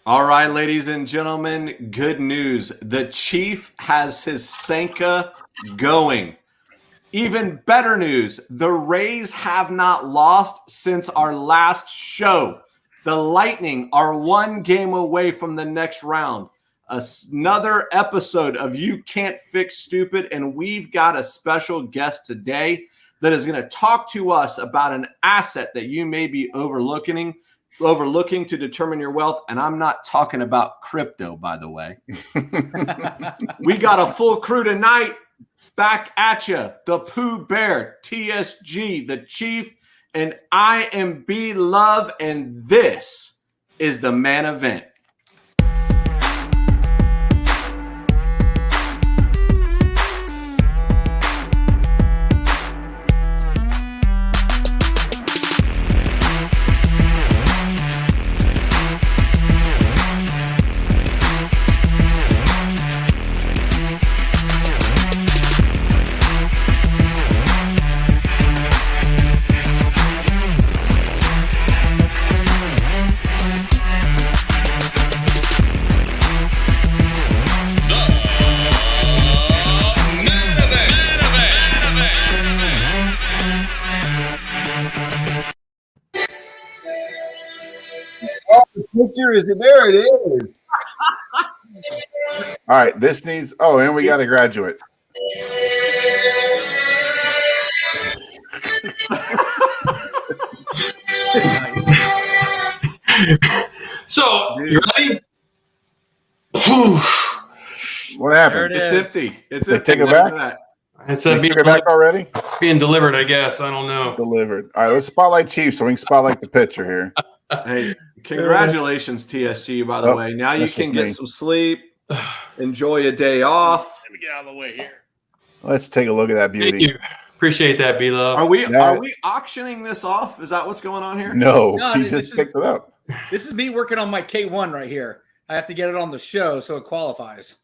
All right, ladies and gentlemen, good news. The Chief has his Sanka going. Even better news, the Rays have not lost since our last show. The Lightning are one game away from the next round. Another episode of You Can't Fix Stupid, and we've got a special guest today that is going to talk to us about an asset that you may be overlooking to determine your wealth. And I'm not talking about crypto, by the way. We got a full crew tonight. Back at you, the Pooh Bear, TSG, the Chief, and I am B Love, and this is the Man Event. Seriously, there it is. All right, this needs. Oh, and we got a graduate. So, you ready? What happened? It's empty. It's empty. Take it back. It's Take it back already. Being delivered, I guess. I don't know. Delivered. All right, let's spotlight Chief so we can spotlight the pitcher here. Hey, congratulations, TSG, by the way. Now you can get some sleep, enjoy a day off. Let me get out of the way here. Let's take a look at that beauty. Thank you. Appreciate that, B-Love. Are we auctioning this off? Is that what's going on here? No, he just picked it up. This is me working on my K1 right here. I have to get it on the show so it qualifies.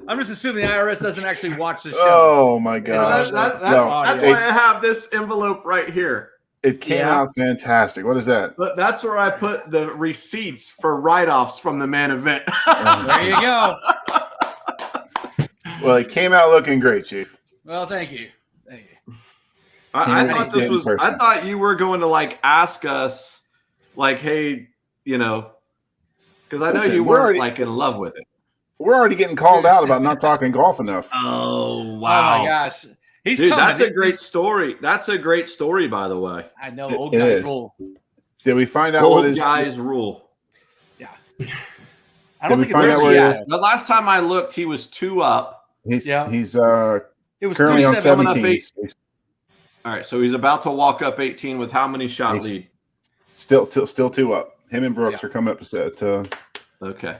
I'm just assuming the IRS doesn't actually watch the show. Oh my God! That's why I have this envelope right here. It came out fantastic. What is that? But that's where I put the receipts for write-offs from the Man Event. There you go. Well, it came out looking great, Chief. Well, thank you. Thank you. I thought this was. I thought you were going to ask us, hey, because I know you weren't in love with it. We're already getting called out about not talking golf enough. Oh wow! Oh my gosh, dude, that's a great story. That's a great story, by the way. I know old guys rule. Did we find out what old guys rule? Yeah. I don't think it's yet. The last time I looked, he was 2 up. He's it was currently on 17. All right, so he's about to walk up 18 with how many shot lead? Still 2 up. Him and Brooks are coming up to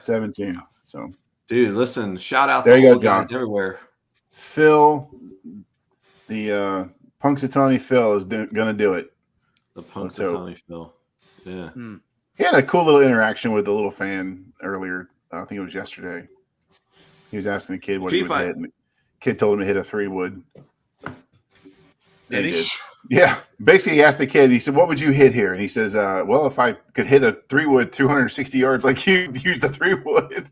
17. So. Dude, listen, shout out to all guys everywhere. Phil, the Punxsutawney Phil is going to do it. The Punxsutawney Phil. Yeah. He had a cool little interaction with the little fan earlier. I think it was yesterday. He was asking the kid what he would hit, and the kid told him to hit a 3-wood. Did he? Yeah. Basically, he asked the kid, he said, what would you hit here? And he says, well, if I could hit a 3-wood 260 yards like you, use the 3-wood.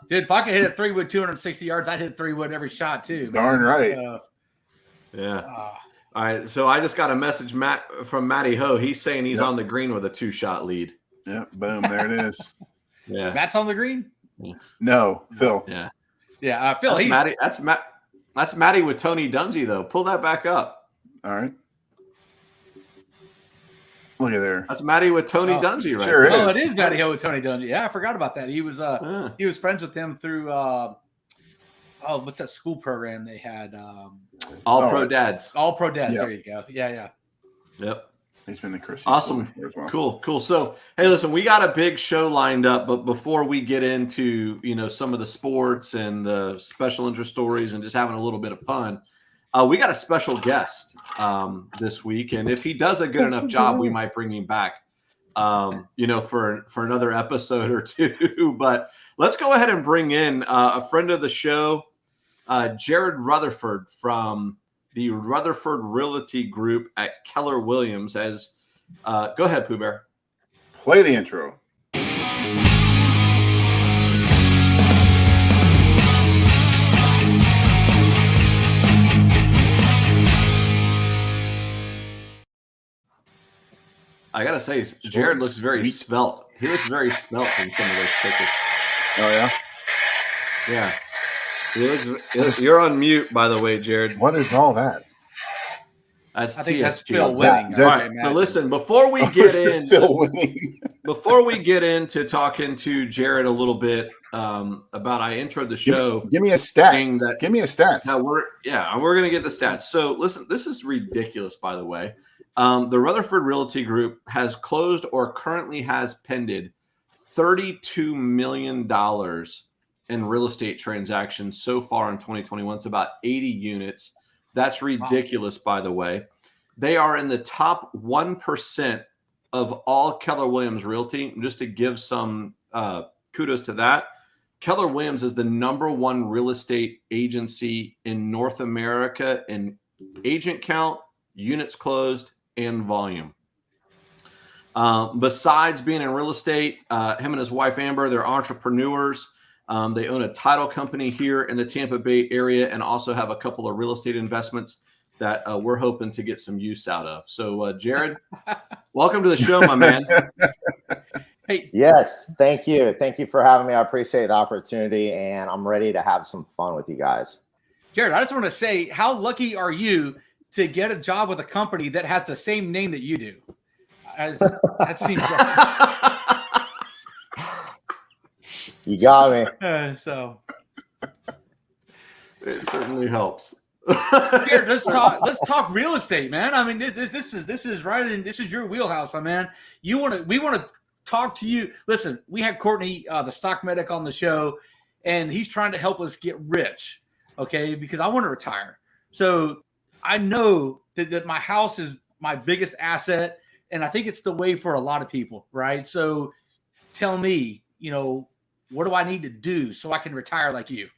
Dude, if I could hit a 3-wood 260 yards, I'd hit 3-wood every shot too. Darn right. Yeah. All right. So I just got a message from Matty Ho. He's saying he's on the green with a 2-shot lead. Yeah. Boom. There it is. Yeah. Matt's on the green? No, Phil. Yeah. Yeah. Phil. That's Matty with Tony Dungy, though. Pull that back up. All right. Look at there. That's Matty with Tony Dungy, right? Sure there. is. Oh, it is Matty with Tony Dungy. Yeah, I forgot about that. He was he was friends with him through what's that school program they had? All Pro Dads. All Pro Dads. Yep. There you go. Yeah. Yep. He's been the Christian. Awesome. As well. Cool. So, hey, listen, we got a big show lined up, but before we get into, some of the sports and the special interest stories and just having a little bit of fun, we got a special guest this week. And if he does a good enough job, we might bring him back, for another episode or two. But let's go ahead and bring in a friend of the show, Jared Rutherford from the Rutherford Realty Group at Keller Williams. As go ahead, Pooh Bear. Play the intro. I gotta say, Jared looks very svelte. He looks very svelte in some of those pictures. Oh yeah, yeah. You're on mute, by the way, Jared. What is all that? That's I think TSG. that's Phil winning. All right, so listen, before we get into talking to Jared a little bit about, I introed the show. Give me a stat. Give me a stat. Now we're gonna get the stats. So listen, this is ridiculous, by the way. The Rutherford Realty Group has closed or currently has pended $32 million in real estate transactions so far in 2021. It's about 80 units. That's ridiculous, by the way. They are in the top 1% of all Keller Williams Realty. Just to give some kudos to that, Keller Williams is the #1 real estate agency in North America in agent count, units closed, and volume. Besides being in real estate, him and his wife Amber, they're entrepreneurs. They own a title company here in the Tampa Bay area and also have a couple of real estate investments that we're hoping to get some use out of. So, Jared, welcome to the show, my man. Hey. Yes, thank you. Thank you for having me. I appreciate the opportunity, and I'm ready to have some fun with you guys. Jared, I just want to say, how lucky are you to get a job with a company that has the same name that you do? That seems like... You got me. So it certainly helps. Jared, let's talk real estate, man. I mean, this is right in, this is your wheelhouse, my man. We want to talk to you. Listen, we had Courtney, the stock medic, on the show, and he's trying to help us get rich. Okay, because I want to retire. So I know that my house is my biggest asset, and I think it's the way for a lot of people, right? So tell me, what do I need to do so I can retire like you?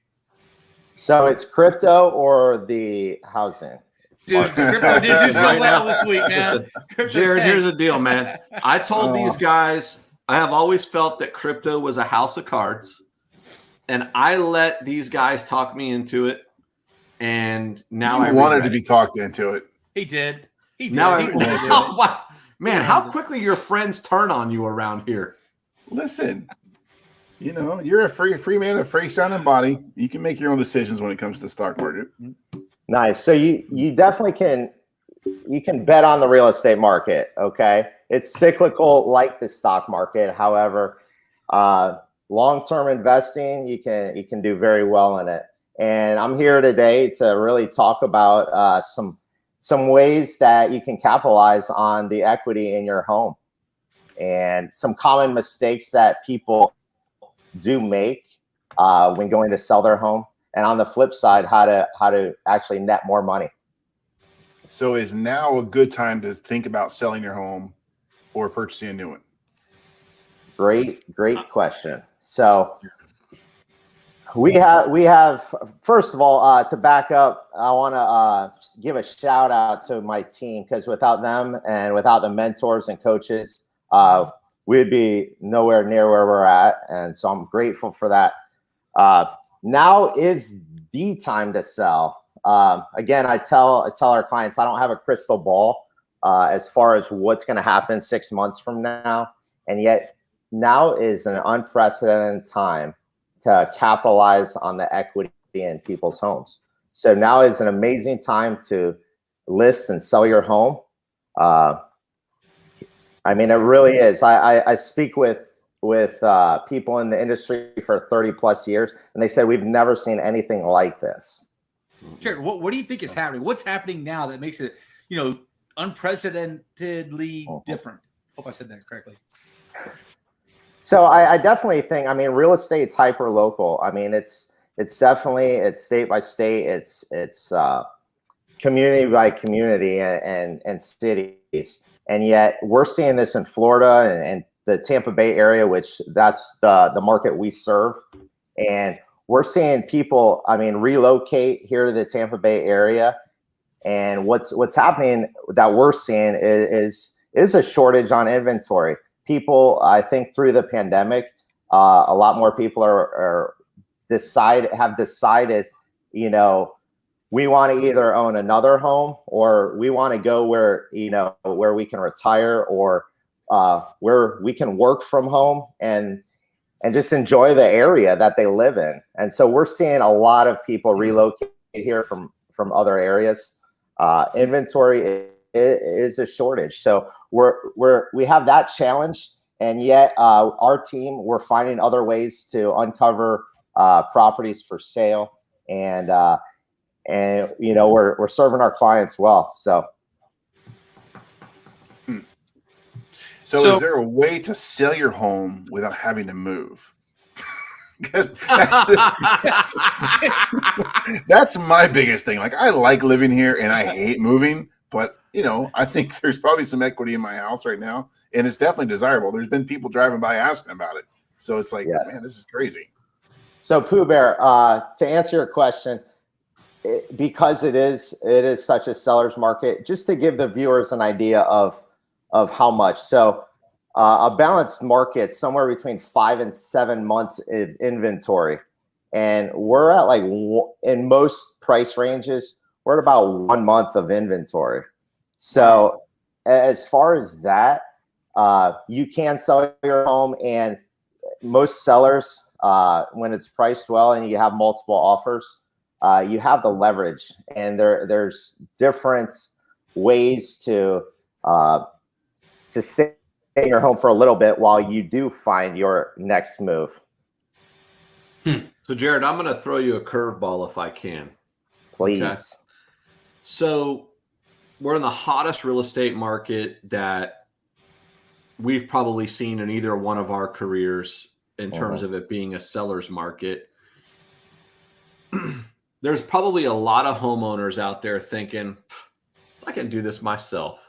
So it's crypto or the housing? Dude, crypto did do so well this week, man. Jared, here's the deal, man. I told these guys, I have always felt that crypto was a house of cards, and I let these guys talk me into it. And now I wanted to be talked into it. He did. Now man, how quickly your friends turn on you around here. Listen, you're a free man, a free sounding body. You can make your own decisions when it comes to the stock market. Nice. So you definitely can bet on the real estate market. Okay, it's cyclical like the stock market. However, long-term investing, you can do very well in it. And I'm here today to really talk about some ways that you can capitalize on the equity in your home, and some common mistakes that people do make when going to sell their home. And on the flip side, how to actually net more money. So is now a good time to think about selling your home or purchasing a new one? Great question. So we have first of all, to back up, I want to give a shout out to my team, because without them and without the mentors and coaches, we'd be nowhere near where we're at. And so I'm grateful for that. Now is the time to sell. Again, I tell our clients, I don't have a crystal ball as far as what's going to happen 6 months from now. And yet now is an unprecedented time to capitalize on the equity in people's homes. So now is an amazing time to list and sell your home. I mean, it really is. I speak with people in the industry for 30 plus years, and they said we've never seen anything like this. Jared, what do you think is happening? What's happening now that makes it, unprecedentedly different? Hope I said that correctly. So I definitely think, real estate's hyper local. It's state by state. It's community by community and cities. And yet we're seeing this in Florida and the Tampa Bay area, which that's the market we serve. And we're seeing people, relocate here to the Tampa Bay area. And what's happening that we're seeing is a shortage on inventory. People, I think through the pandemic, a lot more people have decided, you know, we want to either own another home or we want to go where, you know, where we can retire or where we can work from home and just enjoy the area that they live in. And so we're seeing a lot of people relocate here from other areas. Inventory is a shortage. So we have that challenge, and yet our team, we're finding other ways to uncover properties for sale, and you know, we're serving our clients well. So is there a way to sell your home without having to move? Because that's my biggest thing. Like, I like living here and I hate moving, but you know, I think there's probably some equity in my house right now, and it's definitely desirable. There's been people driving by asking about it, so it's like, yes. Man, this is crazy. So Pooh Bear, to answer your question, because it is such a seller's market, just to give the viewers an idea of how much. So a balanced market, somewhere between 5 and 7 months in inventory. And we're at, like, in most price ranges, we're at about 1 month of inventory. So as far as that, you can sell your home, and most sellers, when it's priced well and you have multiple offers, you have the leverage, and there's different ways to stay in your home for a little bit while you do find your next move. So Jared, I'm going to throw you a curveball if I can. Please. Okay? So we're in the hottest real estate market that we've probably seen in either one of our careers in terms of it being a seller's market. There's probably a lot of homeowners out there thinking, I can do this myself.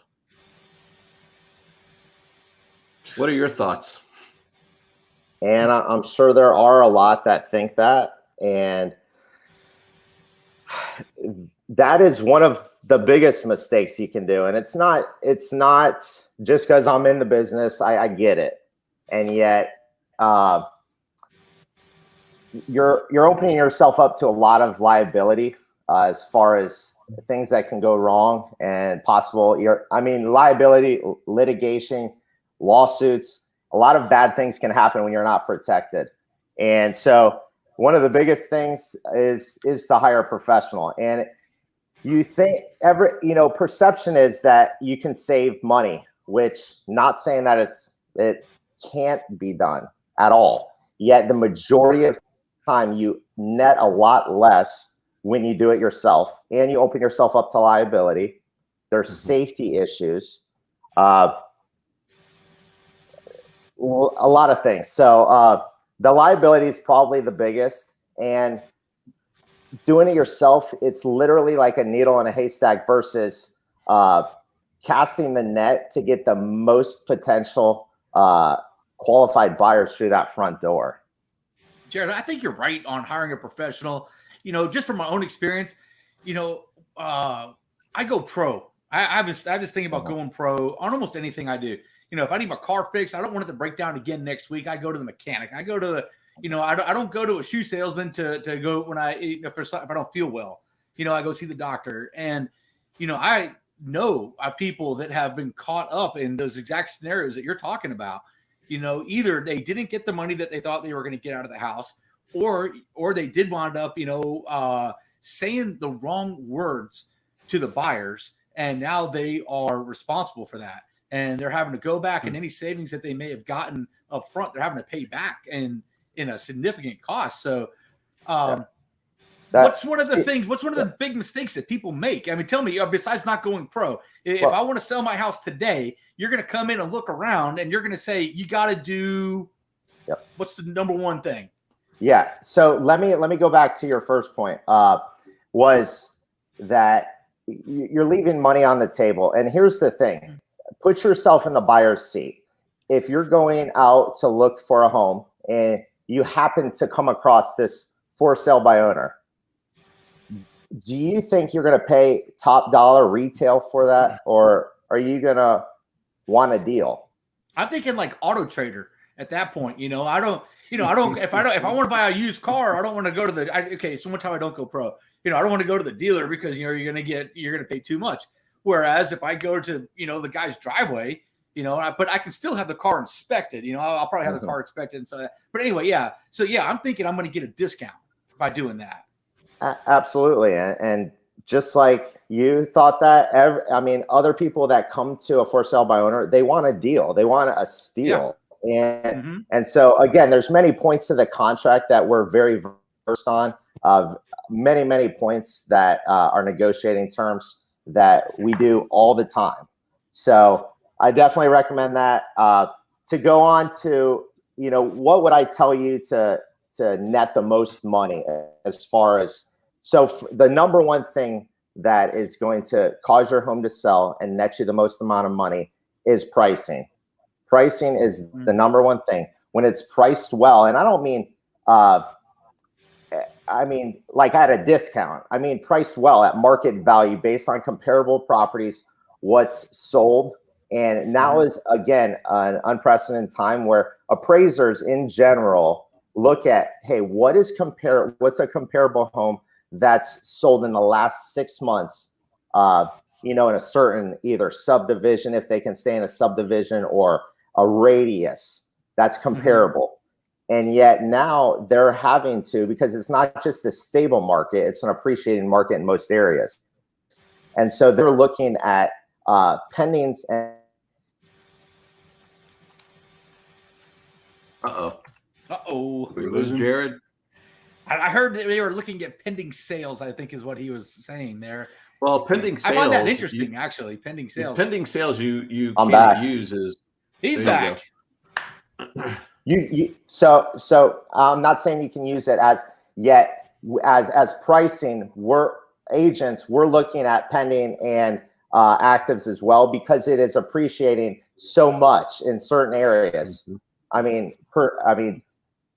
What are your thoughts? And I'm sure there are a lot that think that. And that is one of the biggest mistakes you can do. And it's not just because I'm in the business, I get it. And yet you're opening yourself up to a lot of liability as far as things that can go wrong and possible. Liability, litigation, lawsuits, a lot of bad things can happen when you're not protected. And so one of the biggest things is to hire a professional. And you think perception is that you can save money, which, not saying that it can't be done at all. Yet the majority of time you net a lot less when you do it yourself, and you open yourself up to liability. There's safety issues. A lot of things. So the liability is probably the biggest, and doing it yourself, it's literally like a needle in a haystack versus casting the net to get the most potential qualified buyers through that front door. Jared, I think you're right on hiring a professional. Just from my own experience, I go pro. I was thinking about going pro on almost anything I do. If I need my car fixed, I don't want it to break down again next week, I go to the mechanic. I go to I don't go to a shoe salesman to go when if I don't feel well. I go see the doctor. And I know people that have been caught up in those exact scenarios that you're talking about. Either they didn't get the money that they thought they were going to get out of the house, or they did wind up saying the wrong words to the buyers, and now they are responsible for that. And they're having to go back, and any savings that they may have gotten up front, they're having to pay back in a significant cost. So what's one of the big mistakes that people make? I mean, tell me, besides not going pro, if I want to sell my house today, you're going to come in and look around, and you're going to say, you got to do what's the number one thing? Yeah. So let me go back to your first point, was that you're leaving money on the table. And here's the thing. Put yourself in the buyer's seat. If you're going out to look for a home and you happen to come across this for sale by owner, do you think you're going to pay top dollar retail for that, or are you going to want a deal? I'm thinking like Auto Trader at that point. If I want to buy a used car, I don't want to go to so one time I don't go pro. I don't want to go to the dealer because you're going to pay too much. Whereas if I go to the guy's driveway, but I can still have the car inspected. I'll probably have the car inspected and so that. But anyway, yeah. So yeah, I'm thinking I'm going to get a discount by doing that. Absolutely, and just like you thought that, other people that come to a for sale by owner, they want a deal, they want a steal, and so again, there's many points to the contract that we're very versed on. Many points that are negotiating terms that we do all the time. So I definitely recommend that. To go on to, what would I tell you to net the most money as far as, the number one thing that is going to cause your home to sell and net you the most amount of money is pricing. Pricing is the number one thing. When it's priced well, and I don't mean, like at a discount. I mean priced well at market value based on comparable properties, what's sold. And now is, again, an unprecedented time where appraisers in general look at, hey, what's a comparable home that's sold in the last 6 months, in a certain either subdivision, if they can stay in a subdivision, or a radius that's comparable. And yet now they're having to, because it's not just a stable market, it's an appreciating market in most areas. And so they're looking at pendings and we lose Jared. I heard that they were looking at pending sales, I think is what he was saying there. Well, pending sales. I find that interesting, actually. Pending sales. Pending sales you I'm can't back. use is. He's back. So I'm not saying you can use it as pricing. We're looking at pending and actives as well, because it is appreciating so much in certain areas.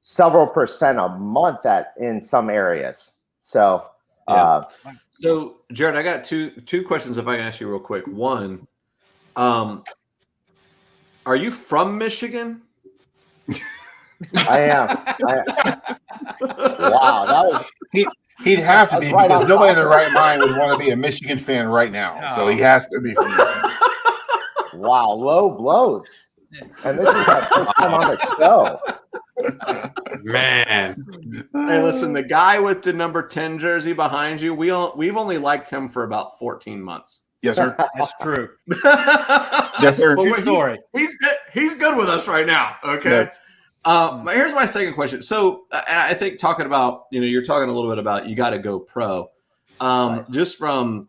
Several percent a month in some areas. So, So Jared, I got two questions if I can ask you real quick. One, are you from Michigan? I am. Wow, that was. He'd have to be, right because on nobody in top. their right mind would want to be a Michigan fan right now. So he has to be from Michigan. Wow, low blows. And this is my first time on the show. Man. Hey, listen, the guy with the number 10 jersey behind you, we've only liked him for about 14 months. Yes, sir. That's true. Yes, sir. But True story. He's good with us right now. Okay. Yes. Here's my second question. So, and I think talking about, you're talking a little bit about you got to go pro. Just from,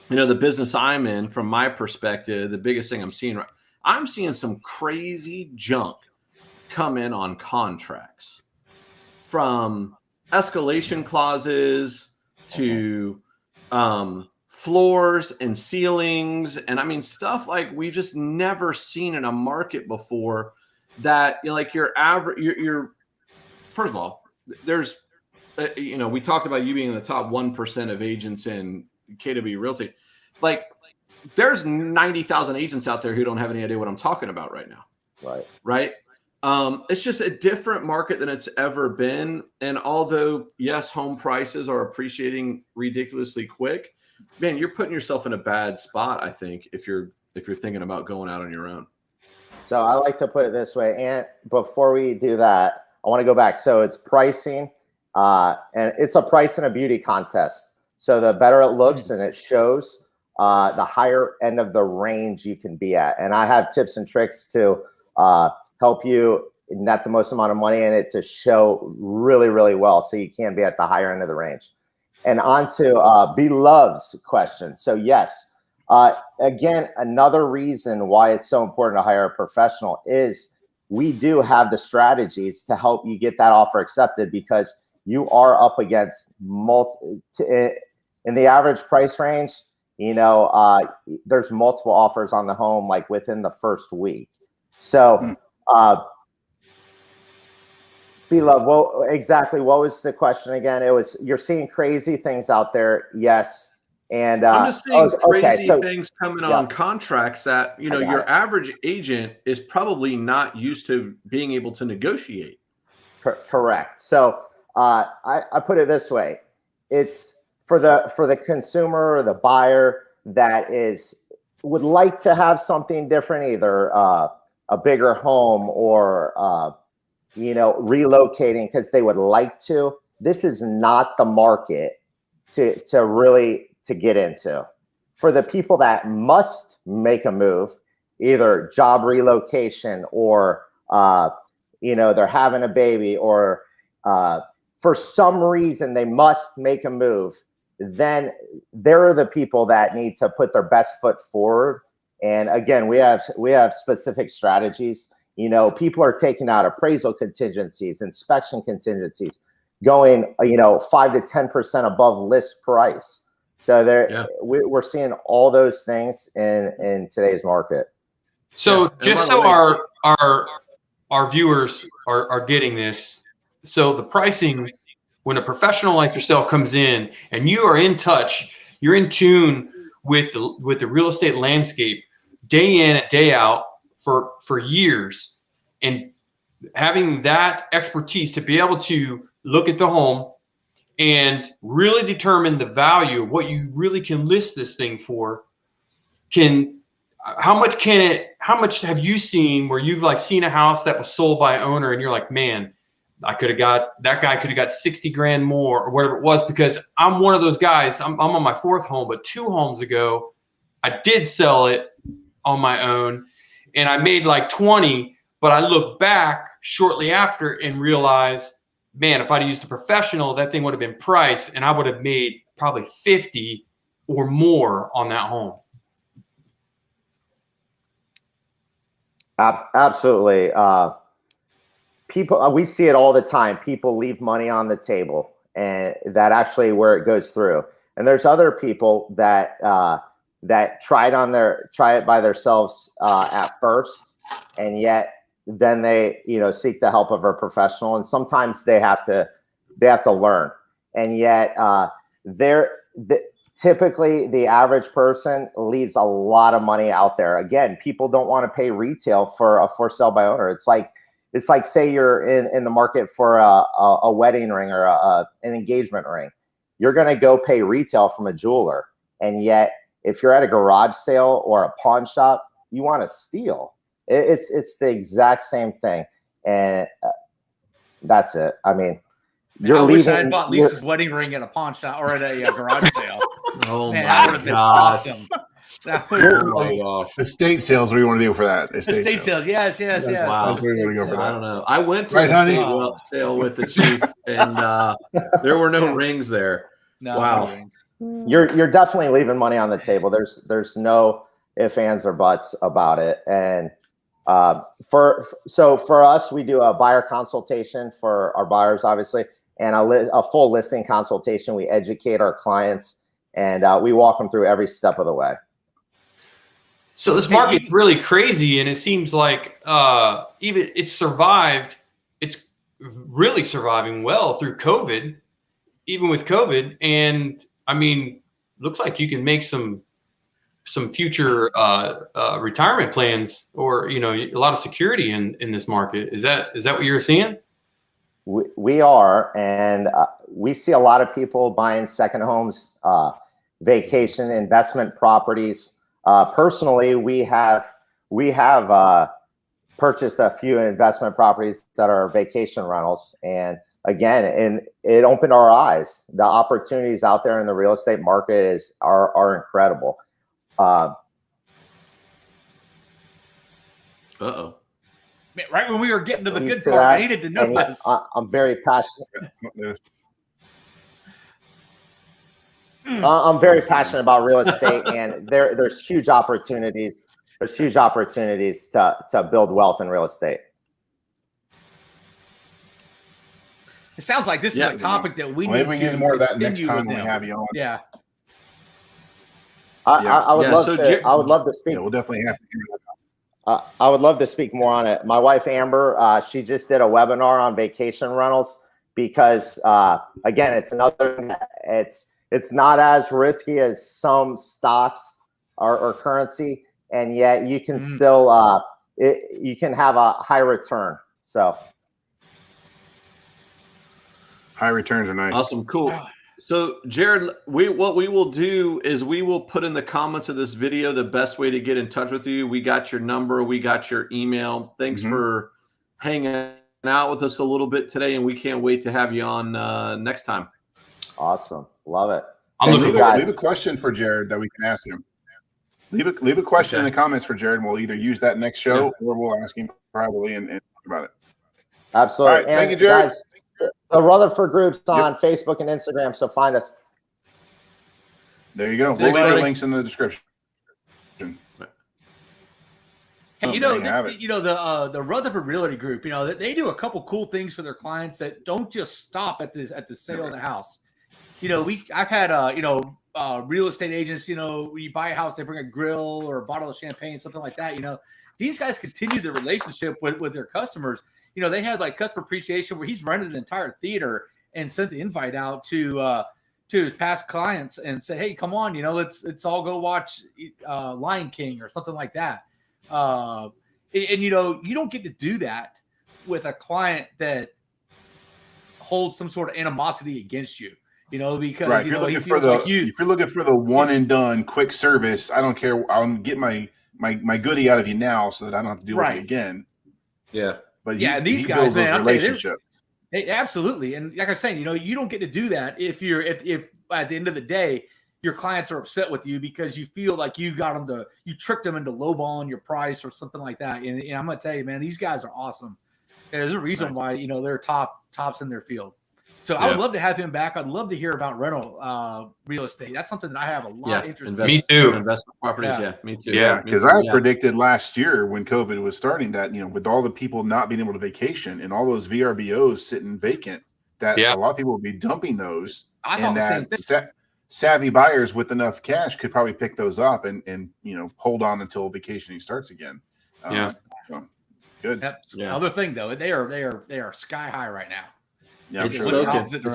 the business I'm in, from my perspective, the biggest thing I'm seeing some crazy junk come in on contracts, from escalation clauses to floors and ceilings, and stuff like we've just never seen in a market before. That your average, your first of all, there's we talked about you being in the top 1% of agents in KW Realty. There's 90,000 agents out there who don't have any idea what I'm talking about right now. Right. It's just a different market than it's ever been. And although, yes, home prices are appreciating ridiculously quick, man, you're putting yourself in a bad spot, I think, if you're thinking about going out on your own. So I like to put it this way. And before we do that, I want to go back. So it's pricing, and it's a price and a beauty contest. So the better it looks and it shows, the higher end of the range you can be at. And I have tips and tricks to help you net the most amount of money in it to show really, really well, so you can be at the higher end of the range. And on to Beloved's question. So yes, again, another reason why it's so important to hire a professional is we do have the strategies to help you get that offer accepted, because you are up against in the average price range, there's multiple offers on the home within the first week. So B-Love, well, exactly. What was the question again? It was, you're seeing crazy things out there. Yes. And I'm just seeing crazy so, things coming on contracts that, you know, your average agent is probably not used to being able to negotiate. Correct. So I put it this way. It's for the consumer or the buyer that would like to have something different, either a bigger home or relocating because they would like to. This is not the market to really get into. For the people that must make a move, either job relocation or they're having a baby, or for some reason they must make a move, then they're the people that need to put their best foot forward. And again, we have specific strategies. People are taking out appraisal contingencies, inspection contingencies, going 5 to 10% above list price. So we're seeing all those things in today's market. So just so our viewers are getting this, so the pricing, when a professional like yourself comes in and you are in touch, you're in tune with the real estate landscape day in and day out for years, and having that expertise to be able to look at the home and really determine the value of what you really can list this thing for. How much have you seen where you've seen a house that was sold by an owner and you're like, man, that guy could have got 60 grand more or whatever it was? Because I'm one of those guys. I'm on my fourth home, but 2 homes ago, I did sell it on my own and I made like 20, but I look back shortly after and realize, man, if I'd used a professional, that thing would have been priced and I would have made probably 50 or more on that home. Absolutely. People, we see it all the time. People leave money on the table, and that actually where it goes through. And there's other people that try it by themselves at first, and yet then they seek the help of a professional, and sometimes they have to learn. And yet typically the average person leaves a lot of money out there. Again, people don't want to pay retail for a for sale by owner. It's like say you're in the market for a wedding ring or an engagement ring. You're going to go pay retail from a jeweler, and yet if you're at a garage sale or a pawn shop, you want to steal. It's the exact same thing, and that's it. I mean, I wish I had bought Lisa's wedding ring at a pawn shop or at a garage sale. Oh man, my that would have been awesome. Estate sales, what do you want to do for that? Estate sales, yes. Wow. That's where you want to go for that. I don't know. I went to an estate sale with the chief, and there were no rings there. No, wow. You're definitely leaving money on the table. There's no ifs, ands, or buts about it. And for us, we do a buyer consultation for our buyers, obviously, and a full listing consultation. We educate our clients, and we walk them through every step of the way. So this market's really crazy, and it seems like even it's survived. It's really surviving well through COVID, even with COVID. And I mean, looks like you can make some future retirement plans, or a lot of security in this market. Is that what you're seeing? We are, and we see a lot of people buying second homes, vacation investment properties. Personally, we have purchased a few investment properties that are vacation rentals, and again, it opened our eyes. The opportunities out there in the real estate market are incredible. Uh-oh. Right when we were getting to the good part, I needed to know this. I'm very passionate. I'm very passionate about real estate, and there's huge opportunities. There's huge opportunities to build wealth in real estate. It sounds like this is a topic that we need to get more of that next time when we have you on. Yeah. I would love to speak. Yeah, we'll definitely have to hear that. I would love to speak more on it. My wife, Amber, she just did a webinar on vacation rentals because, again, it's not as risky as some stocks or currency, and yet you can still you can have a high return. So high returns are nice. Awesome, cool. So, Jared, what we will do is we will put in the comments of this video the best way to get in touch with you. We got your number. We got your email. Thanks for hanging out with us a little bit today, and we can't wait to have you on next time. Awesome. Love it. Leave a question for Jared that we can ask him. Leave a question in the comments for Jared, and we'll either use that next show or we'll ask him privately and talk about it. Absolutely. All right, thank you, Jared. Guys, the Rutherford group's on Facebook and Instagram, so find us. There you go. We'll leave the links in the description. Hey, the Rutherford Realty Group, they do a couple cool things for their clients that don't just stop at the sale of the house. I've had real estate agents, when you buy a house, they bring a grill or a bottle of champagne, something like that. These guys continue the relationship with their customers. They had like customer appreciation where he's rented an entire theater and sent the invite out to his past clients and said, "Hey, come on, let's all go watch Lion King or something like that." And you don't get to do that with a client that holds some sort of animosity against you. Because if you're looking for the one and done quick service, I don't care. I'll get my goodie out of you now so that I don't have to deal with it again. Yeah. But these guys, builds those relationships. Absolutely. And like I was saying, you don't get to do that if at the end of the day, your clients are upset with you because you feel like you tricked them into lowballing your price or something like that. And I'm going to tell you, man, these guys are awesome. And there's a reason why, they're tops in their field. So I would love to have him back. I'd love to hear about rental real estate. That's something that I have a lot of interest in. Me too. Investment properties. Yeah, me too. Yeah, because I predicted last year when COVID was starting that, with all the people not being able to vacation and all those VRBOs sitting vacant, that a lot of people would be dumping those. And that savvy buyers with enough cash could probably pick those up and hold on until vacationing starts again. Good. Other thing though, they are sky high right now. Yeah, it's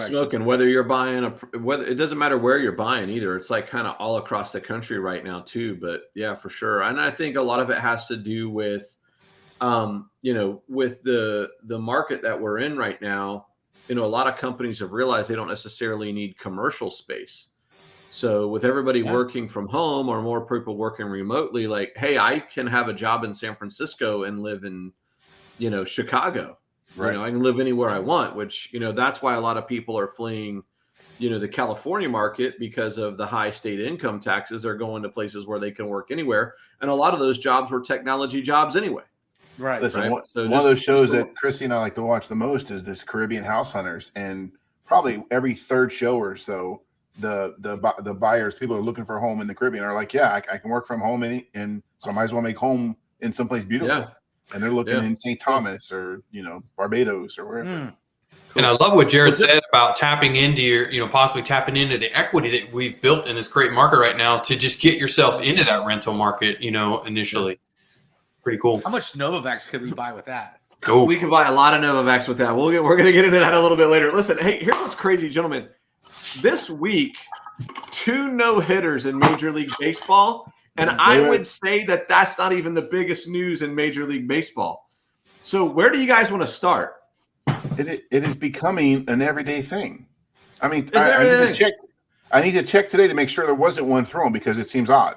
smoking. Whether you're buying whether it doesn't matter where you're buying either. It's like kind of all across the country right now too. But yeah, for sure. And I think a lot of it has to do with, with the market that we're in right now. A lot of companies have realized they don't necessarily need commercial space. So with everybody working from home or more people working remotely, like, hey, I can have a job in San Francisco and live in, Chicago. Right. I can live anywhere I want, which, that's why a lot of people are fleeing, the California market because of the high state income taxes. They're going to places where they can work anywhere. And a lot of those jobs were technology jobs anyway. Right. Listen, one of those shows that Chrissy and I like to watch the most is this Caribbean House Hunters. And probably every third show or so, the buyers, people who are looking for a home in the Caribbean are like, I can work from home and so I might as well make home in someplace beautiful. Yeah. And they're looking in St. Thomas or, Barbados or wherever. Cool. And I love what Jared said about tapping into your, possibly tapping into the equity that we've built in this great market right now to just get yourself into that rental market, initially. Pretty cool. How much Novavax could we buy with that? Cool. We could buy a lot of Novavax with that. We're going to get into that a little bit later. Listen, hey, here's what's crazy, gentlemen. This week, 2 no-hitters in Major League Baseball. And I would say that that's not even the biggest news in Major League Baseball. So where do you guys want to start? It is becoming an everyday thing. I mean, I need to check today to make sure there wasn't one thrown because it seems odd.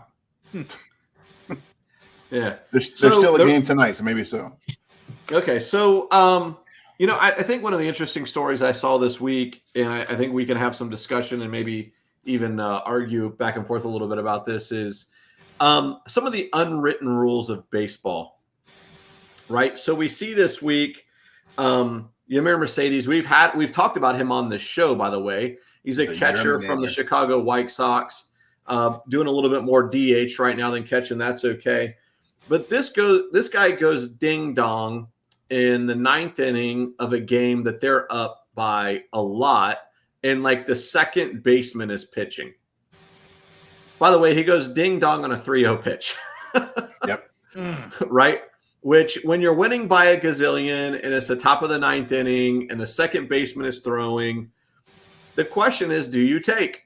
Yeah. There's still a game tonight, so maybe so. Okay. So, I think one of the interesting stories I saw this week, and I think we can have some discussion and maybe even argue back and forth a little bit about this is some of the unwritten rules of baseball, right? So we see this week, Yamir Mercedes. We've talked about him on the show, by the way. He's a catcher from the Chicago White Sox, doing a little bit more DH right now than catching. That's okay. But this guy goes ding dong in the 9th inning of a game that they're up by a lot, and like the second baseman is pitching. By the way, he goes ding dong on a 3-0 pitch. Yep. right? Which, when you're winning by a gazillion and it's the top of the 9th inning and the second baseman is throwing, the question is, do you take?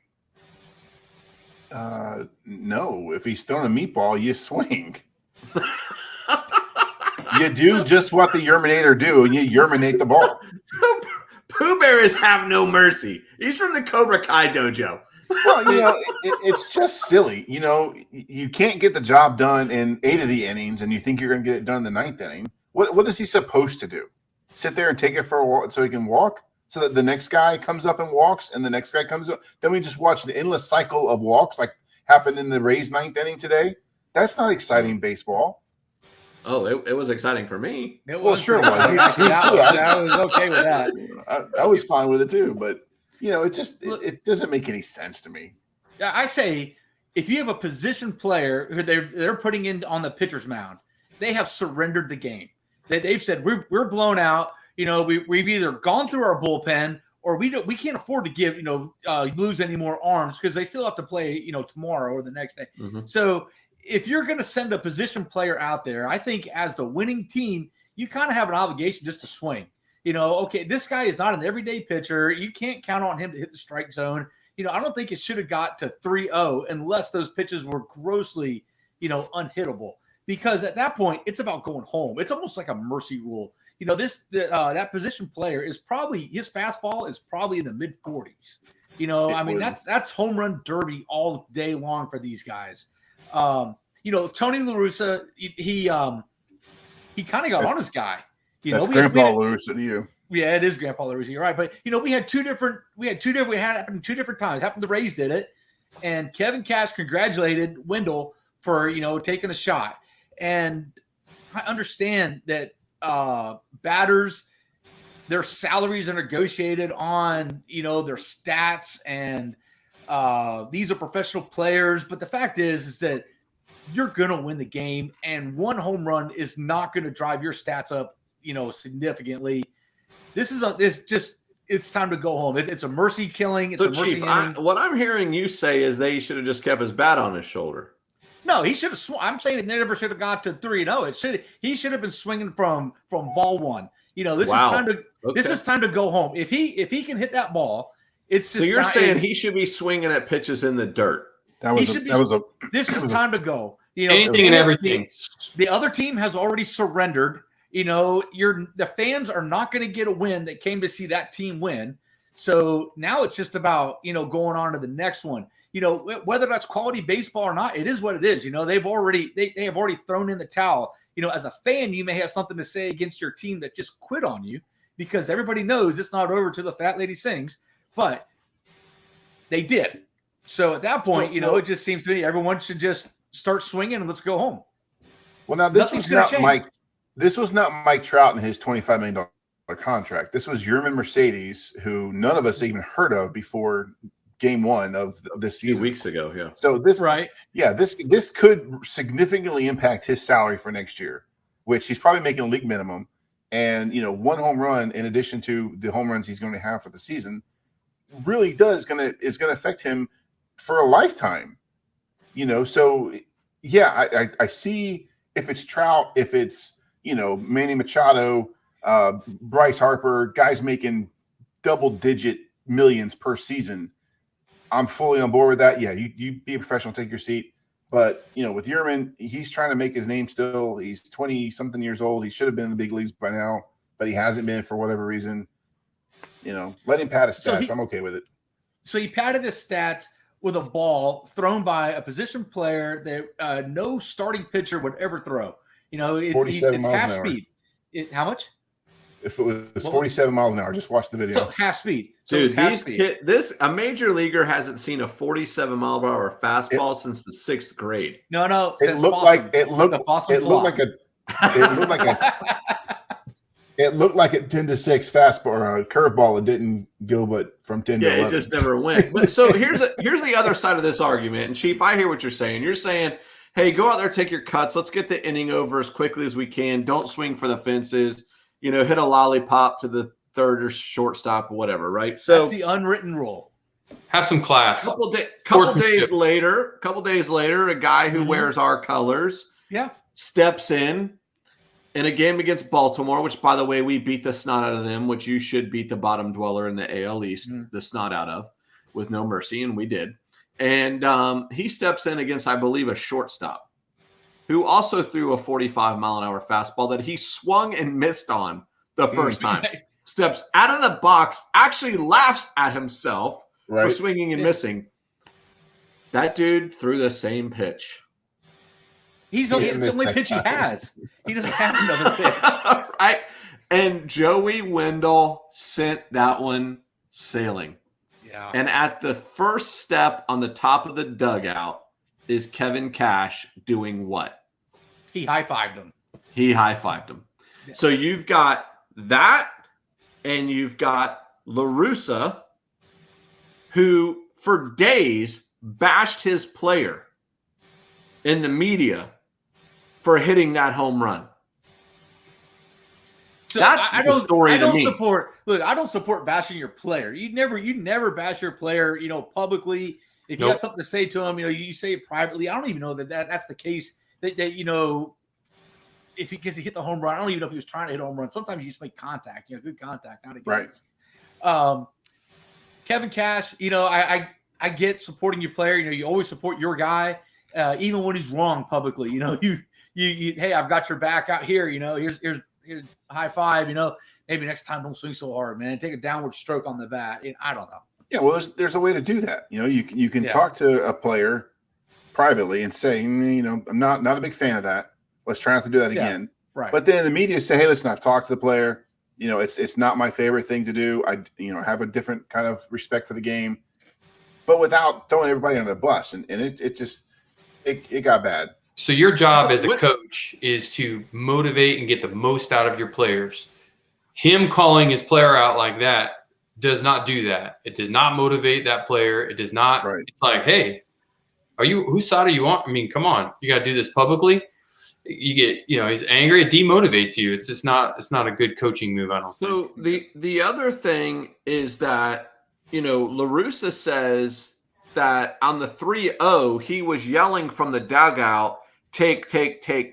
No. If he's throwing a meatball, you swing. You do just what the Yerminator do, and you Yerminate the ball. Pooh Bears have no mercy. He's from the Cobra Kai dojo. Well, it's just silly. You can't get the job done in 8 of the innings, and you think you're going to get it done in the 9th inning. What is he supposed to do? Sit there and take it for a walk so he can walk? So that the next guy comes up and walks, and the next guy comes up? Then we just watch an endless cycle of walks like happened in the Rays 9th inning today? That's not exciting baseball. Oh, it was exciting for me. Well, sure it was. I was okay with that. I was fine with it too, but it doesn't make any sense to me. Yeah, I say if you have a position player who they're putting in on the pitcher's mound, they have surrendered the game. They've said we're blown out. We've either gone through our bullpen or we can't afford to give lose any more arms because they still have to play tomorrow or the next day. Mm-hmm. So if you're going to send a position player out there, I think as the winning team, you kind of have an obligation just to swing. Okay, this guy is not an everyday pitcher. You can't count on him to hit the strike zone. I don't think it should have got to 3-0 unless those pitches were grossly, unhittable. Because at that point, it's about going home. It's almost like a mercy rule. That position player is probably his fastball is probably in the mid 40s. That's home run derby all day long for these guys. Tony La Russa, he kind of got on his guy. That's Grandpa La Russa to you. Yeah, it is Grandpa La Russa. You're right, but we had two different. We had it happened 2 different times. It happened the Rays did it, and Kevin Cash congratulated Wendell for taking the shot. And I understand that batters, their salaries are negotiated on their stats, and these are professional players. But the fact is that you're going to win the game, and one home run is not going to drive your stats up, significantly. It's time to go home. It's a mercy killing. It's a mercy Chief, what I'm hearing you say is they should have just kept his bat on his shoulder. No, he should have. I'm saying it never should have got to 3-0. He should have been swinging from ball one. This is time to go home. If he can hit that ball, it's just. So you're saying he should be swinging at pitches in the dirt. This is time to go. Anything and everything. The other team has already surrendered. The fans are not going to get a win that came to see that team win. So now it's just about, going on to the next one. Whether that's quality baseball or not, it is what it is. They have already thrown in the towel. As a fan, you may have something to say against your team that just quit on you because everybody knows it's not over till the fat lady sings, but they did. So at that point, it just seems to me everyone should just start swinging and let's go home. Well, now this was not Mike. This was not Mike Trout and his $25 million contract. This was Yermin Mercedes, who none of us even heard of before Game 1 of this season. 2 weeks ago, yeah. So this could significantly impact his salary for next year, which he's probably making a league minimum. And one home run in addition to the home runs he's going to have for the season really is going to affect him for a lifetime. So yeah, I see if it's Trout, if it's Manny Machado, Bryce Harper, guys making double-digit millions per season, I'm fully on board with that. Yeah, you be a professional, take your seat. But, with Yermin, he's trying to make his name still. He's 20-something years old. He should have been in the big leagues by now, but he hasn't been for whatever reason. Let him pad his stats. I'm okay with it. So he padded his stats with a ball thrown by a position player that no starting pitcher would ever throw. 47 it's miles half an hour. speed. How much? If it was 47 miles an hour, just watch the video. So half speed. Dude, a major leaguer hasn't seen a 47-mile-per-hour fastball since the 6th grade. No. It looked like a 10-6 fastball or a curveball. It didn't go, but from 10 to 11. It just never went. But so here's the other side of this argument. And Chief, I hear what you're saying. You're saying, hey, go out there, take your cuts. Let's get the inning over as quickly as we can. Don't swing for the fences. Hit a lollipop to the third or shortstop or whatever, right? So that's the unwritten rule. Have some class. Couple days later, a guy who wears our colors, steps in a game against Baltimore, which, by the way, we beat the snot out of them, which you should beat the bottom dweller in the AL East, the snot out of, with no mercy, and we did. And he steps in against, I believe, a shortstop who also threw a 45-mile-an-hour fastball that he swung and missed on the first time. Steps out of the box, actually laughs at himself for swinging and missing. That dude threw the same pitch. It's the only pitch he has. He doesn't have another pitch. Right. And Joey Wendell sent that one sailing. Yeah. And at the first step on the top of the dugout is Kevin Cash doing what? He high-fived him. Yeah. So you've got that, and you've got La Russa, who for days bashed his player in the media for hitting that home run. So that's the story to me. I don't support bashing your player. You never bash your player, publicly. If you have something to say to him, you say it privately. I don't even know that's the case. That if because he hit the home run, I don't even know if he was trying to hit a home run. Sometimes you just make contact, good contact, not against. Right. Kevin Cash, I get supporting your player. You always support your guy, even when he's wrong publicly. You hey, I've got your back out here. Here's a high five. Maybe next time don't swing so hard, man. Take a downward stroke on the bat. I don't know. Yeah, well, there's a way to do that. You can talk to a player privately and say, I'm not a big fan of that. Let's try not to do that again. Right. But then in the media say, hey, listen, I've talked to the player. It's not my favorite thing to do. I have a different kind of respect for the game, but without throwing everybody under the bus. And it got bad. So your job as a coach is to motivate and get the most out of your players. Him calling his player out like that does not do that. It does not motivate that player. It does not. Right. It's like, hey, whose side are you on? I mean, come on, you got to do this publicly. You get, he's angry. It demotivates you. It's just not. It's not a good coaching move, I don't think. So the other thing is that La Russa says that on the 3-0 he was yelling from the dugout, take. Okay.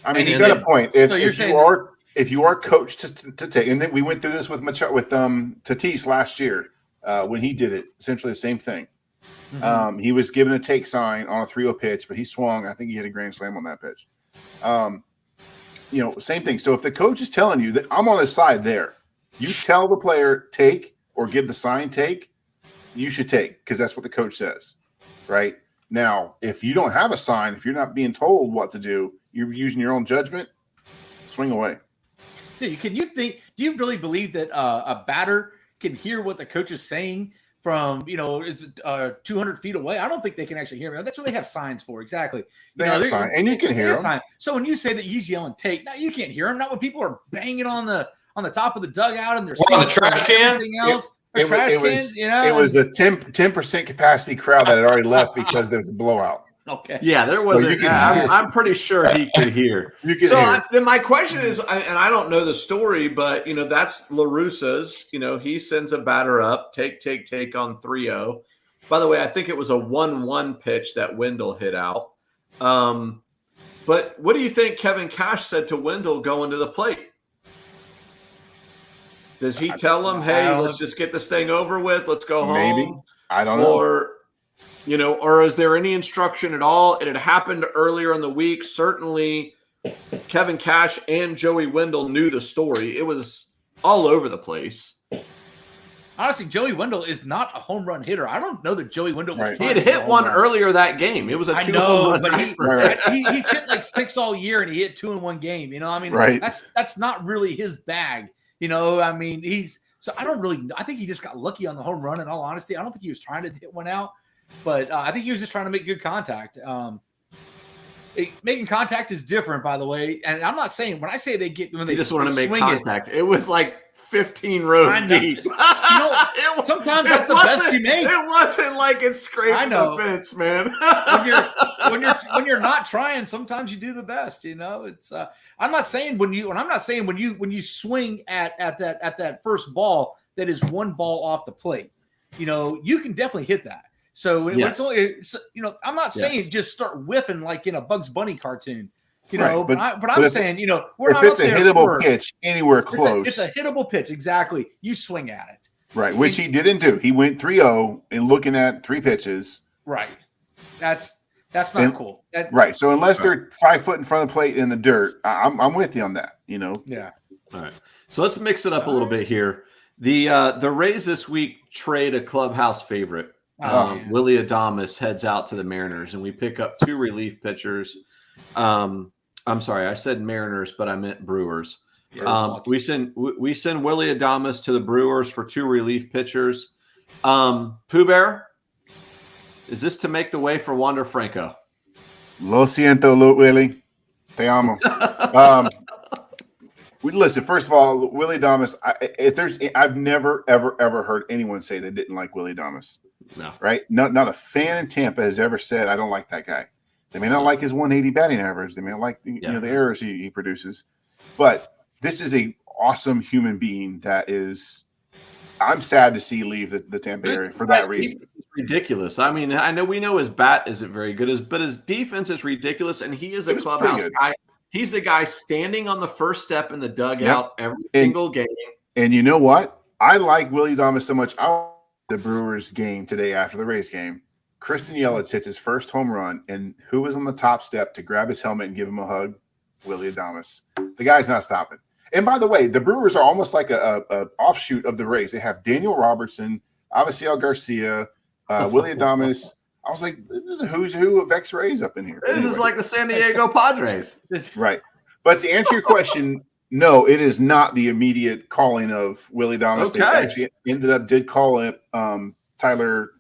I mean, he's got a point. If you are coached to take, and then we went through this with Tatis last year when he did it, essentially the same thing. Mm-hmm. He was given a take sign on a 3-0 pitch, but he swung. I think he hit a grand slam on that pitch. Same thing. So if the coach is telling you that I'm on his side there, you tell the player take or give the sign take, you should take because that's what the coach says, right? Now, if you don't have a sign, if you're not being told what to do, you're using your own judgment, swing away. Do you really believe that a batter can hear what the coach is saying from, 200 feet away? I don't think they can actually hear him. That's what they have signs for. Exactly. They have signs, and you can hear them. So when you say that he's yelling take, now you can't hear him. Not when people are banging on the top of the dugout and they're on the trash can. Everything else. It was a 10% capacity crowd that had already left because there was a blowout. Okay. Yeah, there was. I'm pretty sure he could hear. Then my question is, and I don't know the story, but that's La Russa's. He sends a batter up, take on 3-0. By the way, I think it was a 1-1 pitch that Wendell hit out. But what do you think Kevin Cash said to Wendell going to the plate? Does he tell him, hey, let's just get this thing over with. Let's go home. Maybe. I don't know. Or is there any instruction at all? It had happened earlier in the week. Certainly Kevin Cash and Joey Wendell knew the story. It was all over the place. Honestly, Joey Wendell is not a home run hitter. I don't know that Joey Wendell was He had hit one earlier that game. It was a 2 home run. But he's hit like 6 all year, and he hit 2 in one game. That's not really his bag. So I don't really – I think he just got lucky on the home run, in all honesty. I don't think he was trying to hit one out, but I think he was just trying to make good contact. Making contact is different, by the way. And I'm not saying – when I say they get – when they just want to make contact. It was like 15 rows deep. Sometimes that's the best you make. It wasn't like it scraped the fence, man. when you're not trying, sometimes you do the best. It's I'm not saying when you swing at that first ball that is one ball off the plate, you can definitely hit that. So when Yes. it's only, I'm not saying just start whiffing like in a Bugs Bunny cartoon, but I'm saying, we're if not it's up a there hittable for- pitch anywhere close, It's a hittable pitch. Exactly. You swing at it. right? Which he didn't do. He went 3-0 and looking at 3 pitches. Right. That's not cool. Right. So unless they're 5 foot in front of the plate in the dirt, I'm with you on that. Yeah. All right. So let's mix it up a little bit here. The Rays this week trade a clubhouse favorite. Willy Adames heads out to the Mariners, and we pick up 2 relief pitchers. I'm sorry, I said Mariners, but I meant Brewers. We send Willy Adames to the Brewers for 2 relief pitchers. Pooh Bear, is this to make the way for Wander Franco? Lo siento, Willie. Te amo. Listen, first of all, Willy Adames, I've never, ever heard anyone say they didn't like Willy Adames. No. Right? Not a fan in Tampa has ever said, I don't like that guy. They may not like his 180 batting average. They may not like the errors he produces. But this is a awesome human being that is – I'm sad to see leave the Tampa area for that reason. Ridiculous. I mean, we know his bat isn't very good, but his defense is ridiculous, and he is a clubhouse guy. He's the guy standing on the first step in the dugout every single game. And you know what? I like Willy Adames so much. I watched the Brewers game today after the Rays game. Christian Yelich hits his first home run, and who was on the top step to grab his helmet and give him a hug? Willy Adames. The guy's not stopping. And by the way, the Brewers are almost like a offshoot of the Rays. They have Daniel Robertson, Avisail Garcia, Willy Adames. I was like, this is a who's who of X-Rays up in here. This is like the San Diego Padres. Right. But to answer your question, no, it is not the immediate calling of Willy Adames. Okay. They actually did call it Tyler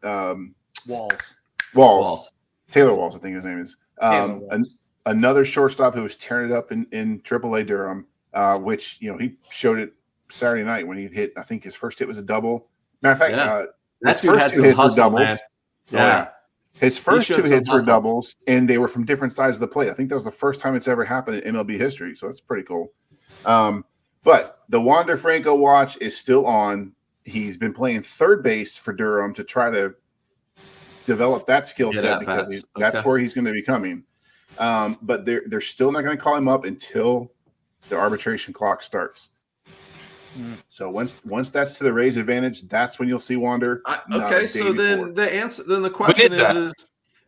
Walls. Taylor Walls, I think his name is. Another shortstop who was tearing it up in AAA Durham, which, he showed it Saturday night when he hit, I think his first hit was a double. Matter of fact, his first 2 hits were doubles. Man. Yeah. His first 2 hits were doubles, and they were from different sides of the plate. I think that was the first time it's ever happened in MLB history, so that's pretty cool. But the Wander Franco watch is still on. He's been playing third base for Durham to try to develop that skill set because that's where he's going to be coming. But they're still not going to call him up until the arbitration clock starts. So once that's to the Rays' advantage, that's when you'll see Wander. So then the question is,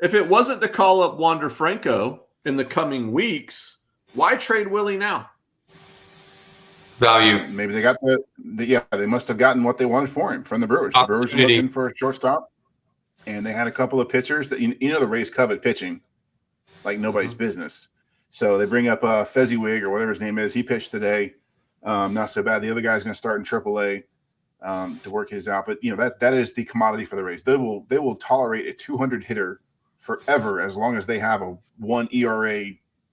if it wasn't to call up Wander Franco in the coming weeks, why trade Willie now? Value. Maybe they got they must have gotten what they wanted for him from the Brewers. The Brewers were looking for a shortstop, and they had a couple of pitchers that the Rays covet pitching like nobody's business. So they bring up Fezziwig or whatever his name is. He pitched today. Not so bad. The other guy's going to start in AAA to work his out. But that is the commodity for the Rays. They will tolerate a 200 hitter forever as long as they have a 1 ERA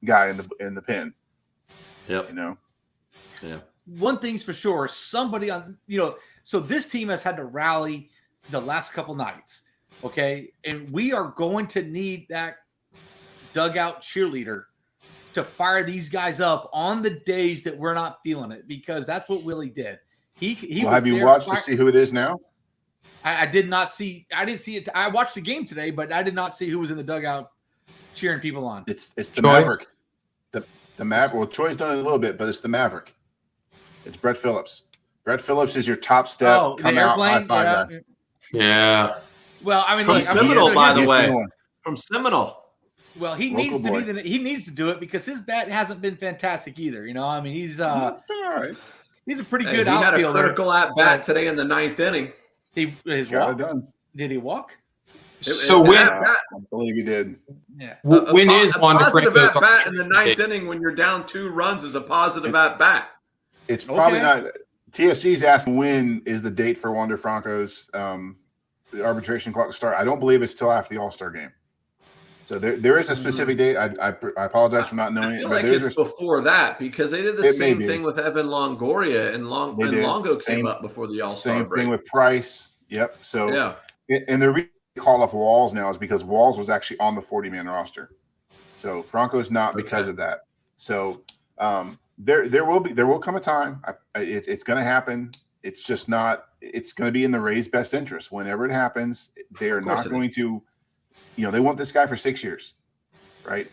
guy in the pen. Yep. Yeah. One thing's for sure. Somebody on so this team has had to rally the last couple nights. Okay, and we are going to need that dugout cheerleader to fire these guys up on the days that we're not feeling it, because that's what Willie did. He have you watched to see who it is now? I did not see. I didn't see it. I watched the game today, but I did not see who was in the dugout cheering people on. It's the Maverick. The Maverick. Well, Troy's done it a little bit, but it's the Maverick. It's Brett Phillips. Brett Phillips is your top step. Come out, high five guy. Yeah. Well, I mean, from Seminole, by the way. From Seminole. Well, he needs to do it because his bat hasn't been fantastic either. I mean, he's that's been all right. He's a pretty good outfielder. He had a critical at bat today in the 9th inning. He got it done. Did he walk? I believe he did. Yeah. When is Wander Franco? Franco Positive at bat in the 9th inning when you're down 2 runs is a positive at bat. It's probably not. TSG's asking when is the date for Wander Franco's arbitration clock to start. I don't believe it's till after the All-Star game. So there is a specific date. I apologize for not knowing it. But it's before that because they did the same thing with Evan Longoria and Longo came up before the All-Star Same break. thing with Price. Yep. So and the reason they call up Walls now is because Walls was actually on the 40-man roster. So Franco's not because of that. So there will come a time. It's going to happen. it's just not. It's going to be in the Rays' best interest whenever it happens. They are not going to, they want this guy for 6 years, right?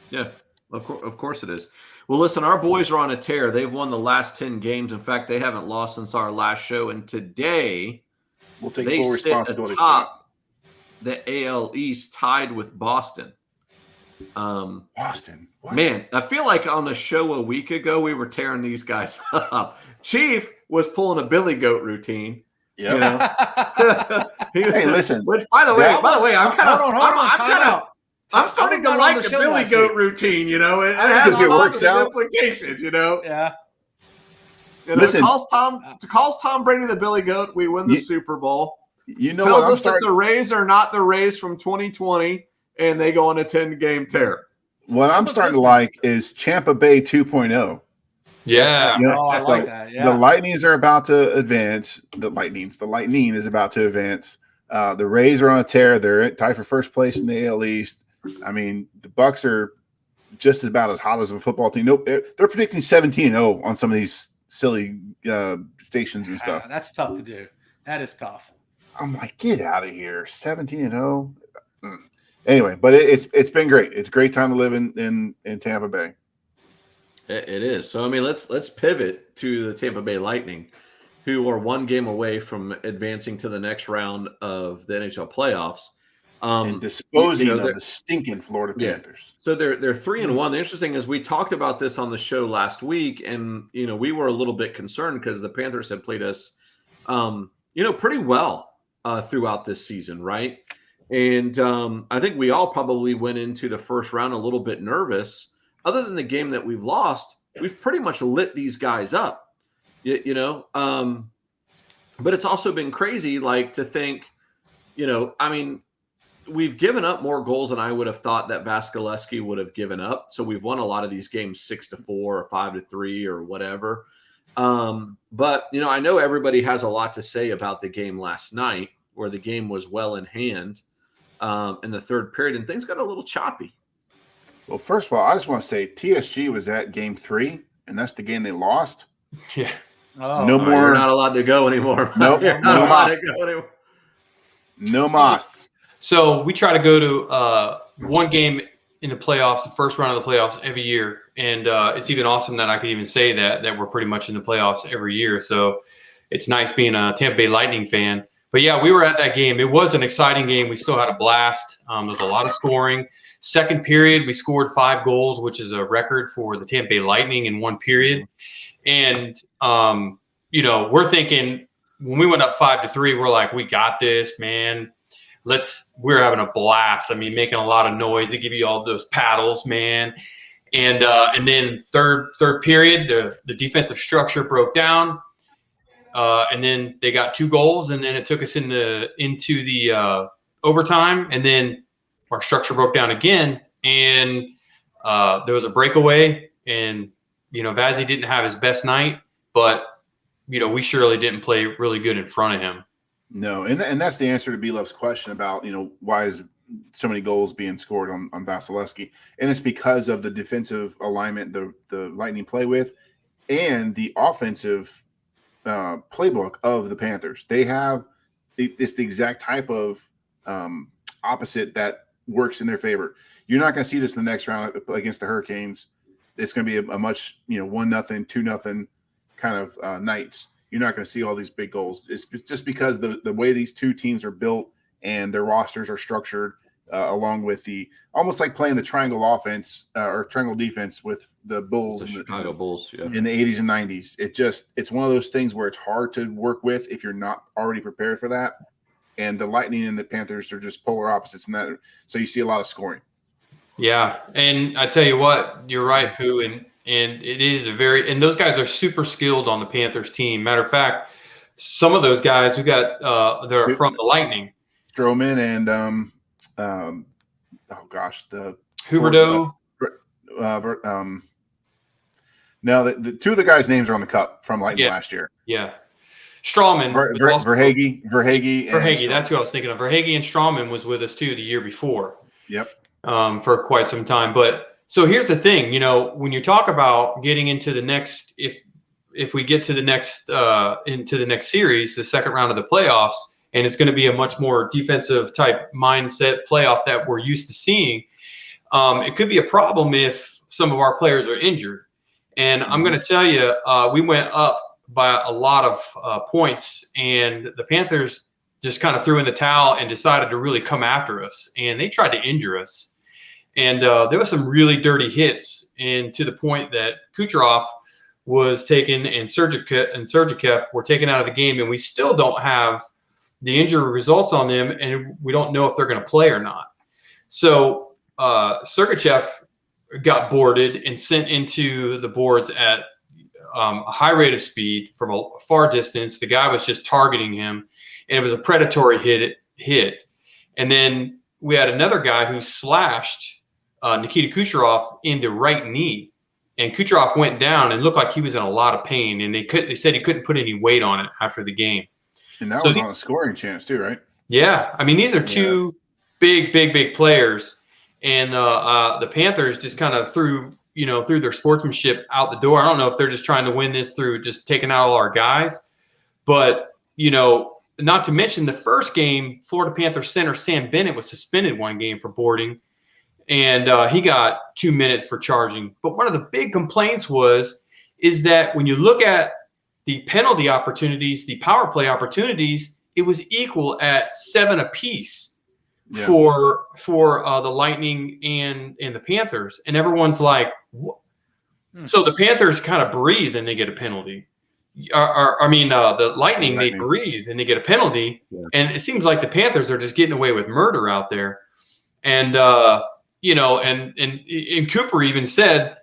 Yeah, of course it is. Well, listen, our boys are on a tear. They've won the last 10 games. In fact, they haven't lost since our last show. And today, we'll take they full sit responsibility atop the AL East, tied with Boston. Boston, what? Man, I feel like on the show a week ago we were tearing these guys up. Chief was pulling a Billy Goat routine. Yeah. Hey, listen. Which, by the way, I'm starting to like the Billy Goat routine. It has it works out. Implications. Yeah. Listen, calls Tom Brady the Billy Goat. We win the Super Bowl. Tells us that the Rays are not the Rays from 2020, and they go on a 10-game tear. What I'm starting to like is Tampa Bay 2.0. Yeah. I like that. Yeah. The Lightnings are about to advance. The Lightning is about to advance. The Rays are on a tear. They're tied for first place in the AL East. I mean, the Bucks are just about as hot as a football team. Nope, they're predicting 17-0 on some of these silly stations and stuff. That's tough to do. That is tough. I'm like, get out of here, 17-0. Anyway, but it's been great. It's a great time to live in Tampa Bay. It is. So I mean, let's pivot to the Tampa Bay Lightning, who are one game away from advancing to the next round of the NHL playoffs. And disposing of the stinking Florida Panthers. So they're 3-1. The interesting is we talked about this on the show last week, and we were a little bit concerned because the Panthers had played us, pretty well throughout this season, right? And I think we all probably went into the first round a little bit nervous. Other than the game that we've lost, we've pretty much lit these guys up, But it's also been crazy, like to think, we've given up more goals than I would have thought that Vasilevsky would have given up. So we've won a lot of these games 6-4 or 5-3 or whatever. But I know everybody has a lot to say about the game last night, where the game was well in hand in the third period, and things got a little choppy. Well, first of all, I just want to say TSG was at game 3, and that's the game they lost. Yeah. Oh, no more. You're not allowed to go anymore. Nope. You're not allowed to go anymore. No mas. So we try to go to one game in the playoffs, the first round of the playoffs every year. And it's even awesome that I could even say that we're pretty much in the playoffs every year. So it's nice being a Tampa Bay Lightning fan. But yeah, we were at that game. It was an exciting game. We still had a blast. There was a lot of scoring. Second period, we scored 5 goals, which is a record for the Tampa Bay Lightning in one period. And, we're thinking when we went up 5-3, we're like, we got this, man. We're having a blast. I mean, making a lot of noise. They give you all those paddles, man. And then third period, the defensive structure broke down. And then they got 2 goals, and then it took us into the overtime, and then our structure broke down again, and there was a breakaway, and Vazzy didn't have his best night, but we surely didn't play really good in front of him. No, and that's the answer to B-Love's question about why is so many goals being scored on Vasilevsky, and it's because of the defensive alignment the Lightning play with, and the offensive playbook of the Panthers. They have it's the exact type of opposite that works in their favor. You're not going to see this in the next round against the Hurricanes. It's going to be a much 1-0, 2-0 kind of nights. You're not going to see all these big goals. It's just because the way these two teams are built and their rosters are structured, along with the almost like playing the triangle offense or triangle defense with the Bulls, the Chicago Bulls, in the 80s and 90s. It's one of those things where it's hard to work with if you're not already prepared for that. And the Lightning and the Panthers are just polar opposites in that. So you see a lot of scoring. Yeah, and I tell you what, you're right, Pooh, and it is and those guys are super skilled on the Panthers team. Matter of fact, some of those guys we got they're from the Lightning. Stroman and the Huberdeau. No, the 2 of the guys' names are on the cup from Lightning last year. Yeah. Strawman. Verhaeghe. That's who I was thinking of. Verhaeghe and Strawman was with us too the year before. Yep. For quite some time. But so here's the thing, when you talk about getting into the next, if if we get to the next into the next series, the second round of the playoffs, and it's going to be a much more defensive type mindset playoff that we're used to seeing. It could be a problem if some of our players are injured. And I'm going to tell you, we went up by a lot of points, and the Panthers just kind of threw in the towel and decided to really come after us. And they tried to injure us. And there were some really dirty hits, and to the point that Kucherov was taken and Sergachev were taken out of the game, and we still don't have the injury results on them, and we don't know if they're going to play or not. So Sergachev got boarded and sent into the boards at a high rate of speed from a far distance. The guy was just targeting him, and it was a predatory hit. And then we had another guy who slashed Nikita Kucherov in the right knee, and Kucherov went down and looked like he was in a lot of pain, and they said he couldn't put any weight on it after the game. And that was on a scoring chance too, right? Yeah. I mean, these are two big players, and the Panthers just kind of threw their sportsmanship out the door. I don't know if they're just trying to win this through just taking out all our guys, but, not to mention the first game, Florida Panthers center Sam Bennett was suspended one game for boarding, and he got 2 minutes for charging. But one of the big complaints is that when you look at the penalty opportunities, the power play opportunities, it was equal at 7 apiece for the Lightning and the Panthers. And everyone's like, what? So the Panthers kind of breathe and they get a penalty. The Lightning, they breathe and they get a penalty. Yeah. And it seems like the Panthers are just getting away with murder out there. And, and Cooper even said,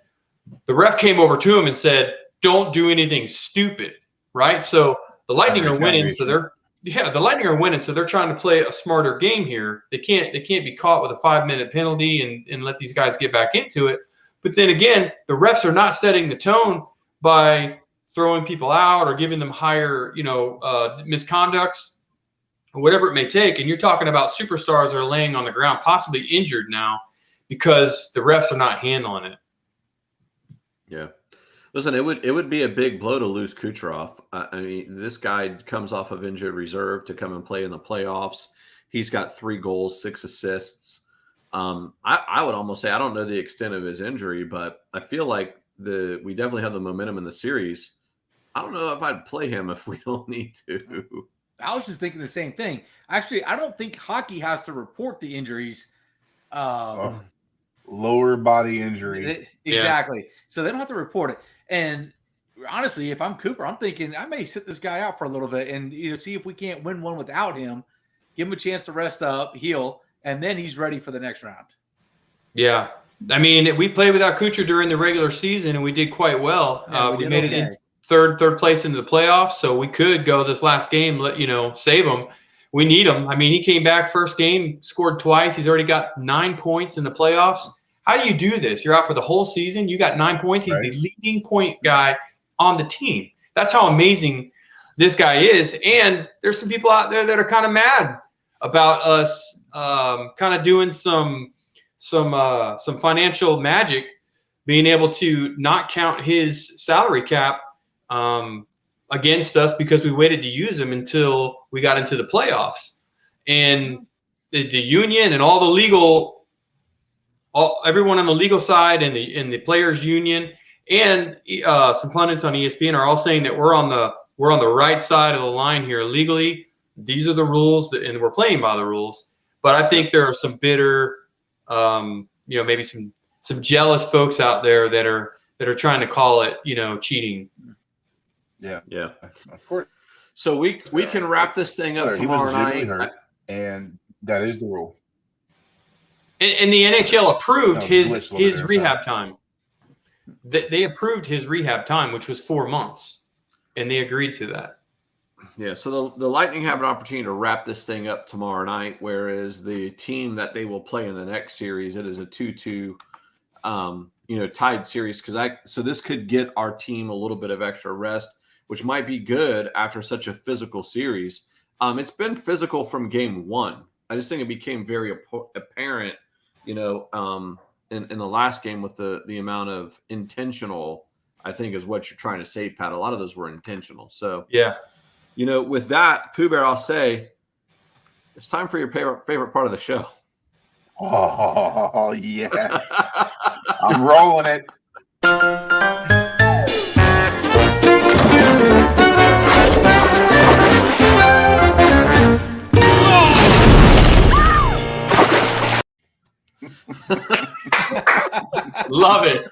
the ref came over to him and said, don't do anything stupid, right? So the Lightning are winning, so they're trying to play a smarter game here. They can't be caught with a 5-minute penalty and let these guys get back into it. But then again, the refs are not setting the tone by throwing people out or giving them higher, misconducts or whatever it may take. And you're talking about superstars that are laying on the ground, possibly injured now because the refs are not handling it. Yeah. Listen, it would be a big blow to lose Kucherov. I mean, this guy comes off of injured reserve to come and play in the playoffs. He's got 3 goals, 6 assists. I would almost say I don't know the extent of his injury, but I feel like we definitely have the momentum in the series. I don't know if I'd play him if we don't need to. I was just thinking the same thing. Actually, I don't think hockey has to report the injuries. Lower body injury. Exactly. Yeah. So they don't have to report it. And honestly, if I'm Cooper, I'm thinking I may sit this guy out for a little bit and see if we can't win one without him, give him a chance to rest up, heal, and then he's ready for the next round. Yeah. I mean, we played without Kucher during the regular season and we did quite well. Yeah, we made it in third place into the playoffs, so we could go this last game, save him. We need him. I mean, he came back first game, scored twice. He's already got 9 points in the playoffs. How do you do this? You're out for the whole season. You got 9 points. He's the leading point guy on the team. That's how amazing this guy is. And there's some people out there that are kind of mad about us kind of doing some financial magic, being able to not count his salary cap against us because we waited to use him until we got into the playoffs. And the union and all the legal everyone on the legal side and the players union and some pundits on ESPN are all saying that we're on the right side of the line here legally. These are the rules and we're playing by the rules. But I think there are some bitter, maybe some jealous folks out there that are trying to call it, cheating. Yeah. Of course. So we can wrap this thing up tomorrow night. Hurt, and that is the rule. And the NHL approved his rehab time. They approved his rehab time, which was 4 months, and they agreed to that. Yeah, so the Lightning have an opportunity to wrap this thing up tomorrow night, whereas the team that they will play in the next series, it is a 2-2, tied series. So this could get our team a little bit of extra rest, which might be good after such a physical series. It's been physical from game 1. I just think it became very apparent, in the last game with the amount of intentional I think is what you're trying to say, Pat. A lot of those were intentional. So, Yeah. With that, Pooh Bear, I'll say it's time for your favorite part of the show. Oh, yes. I'm rolling it. Love it.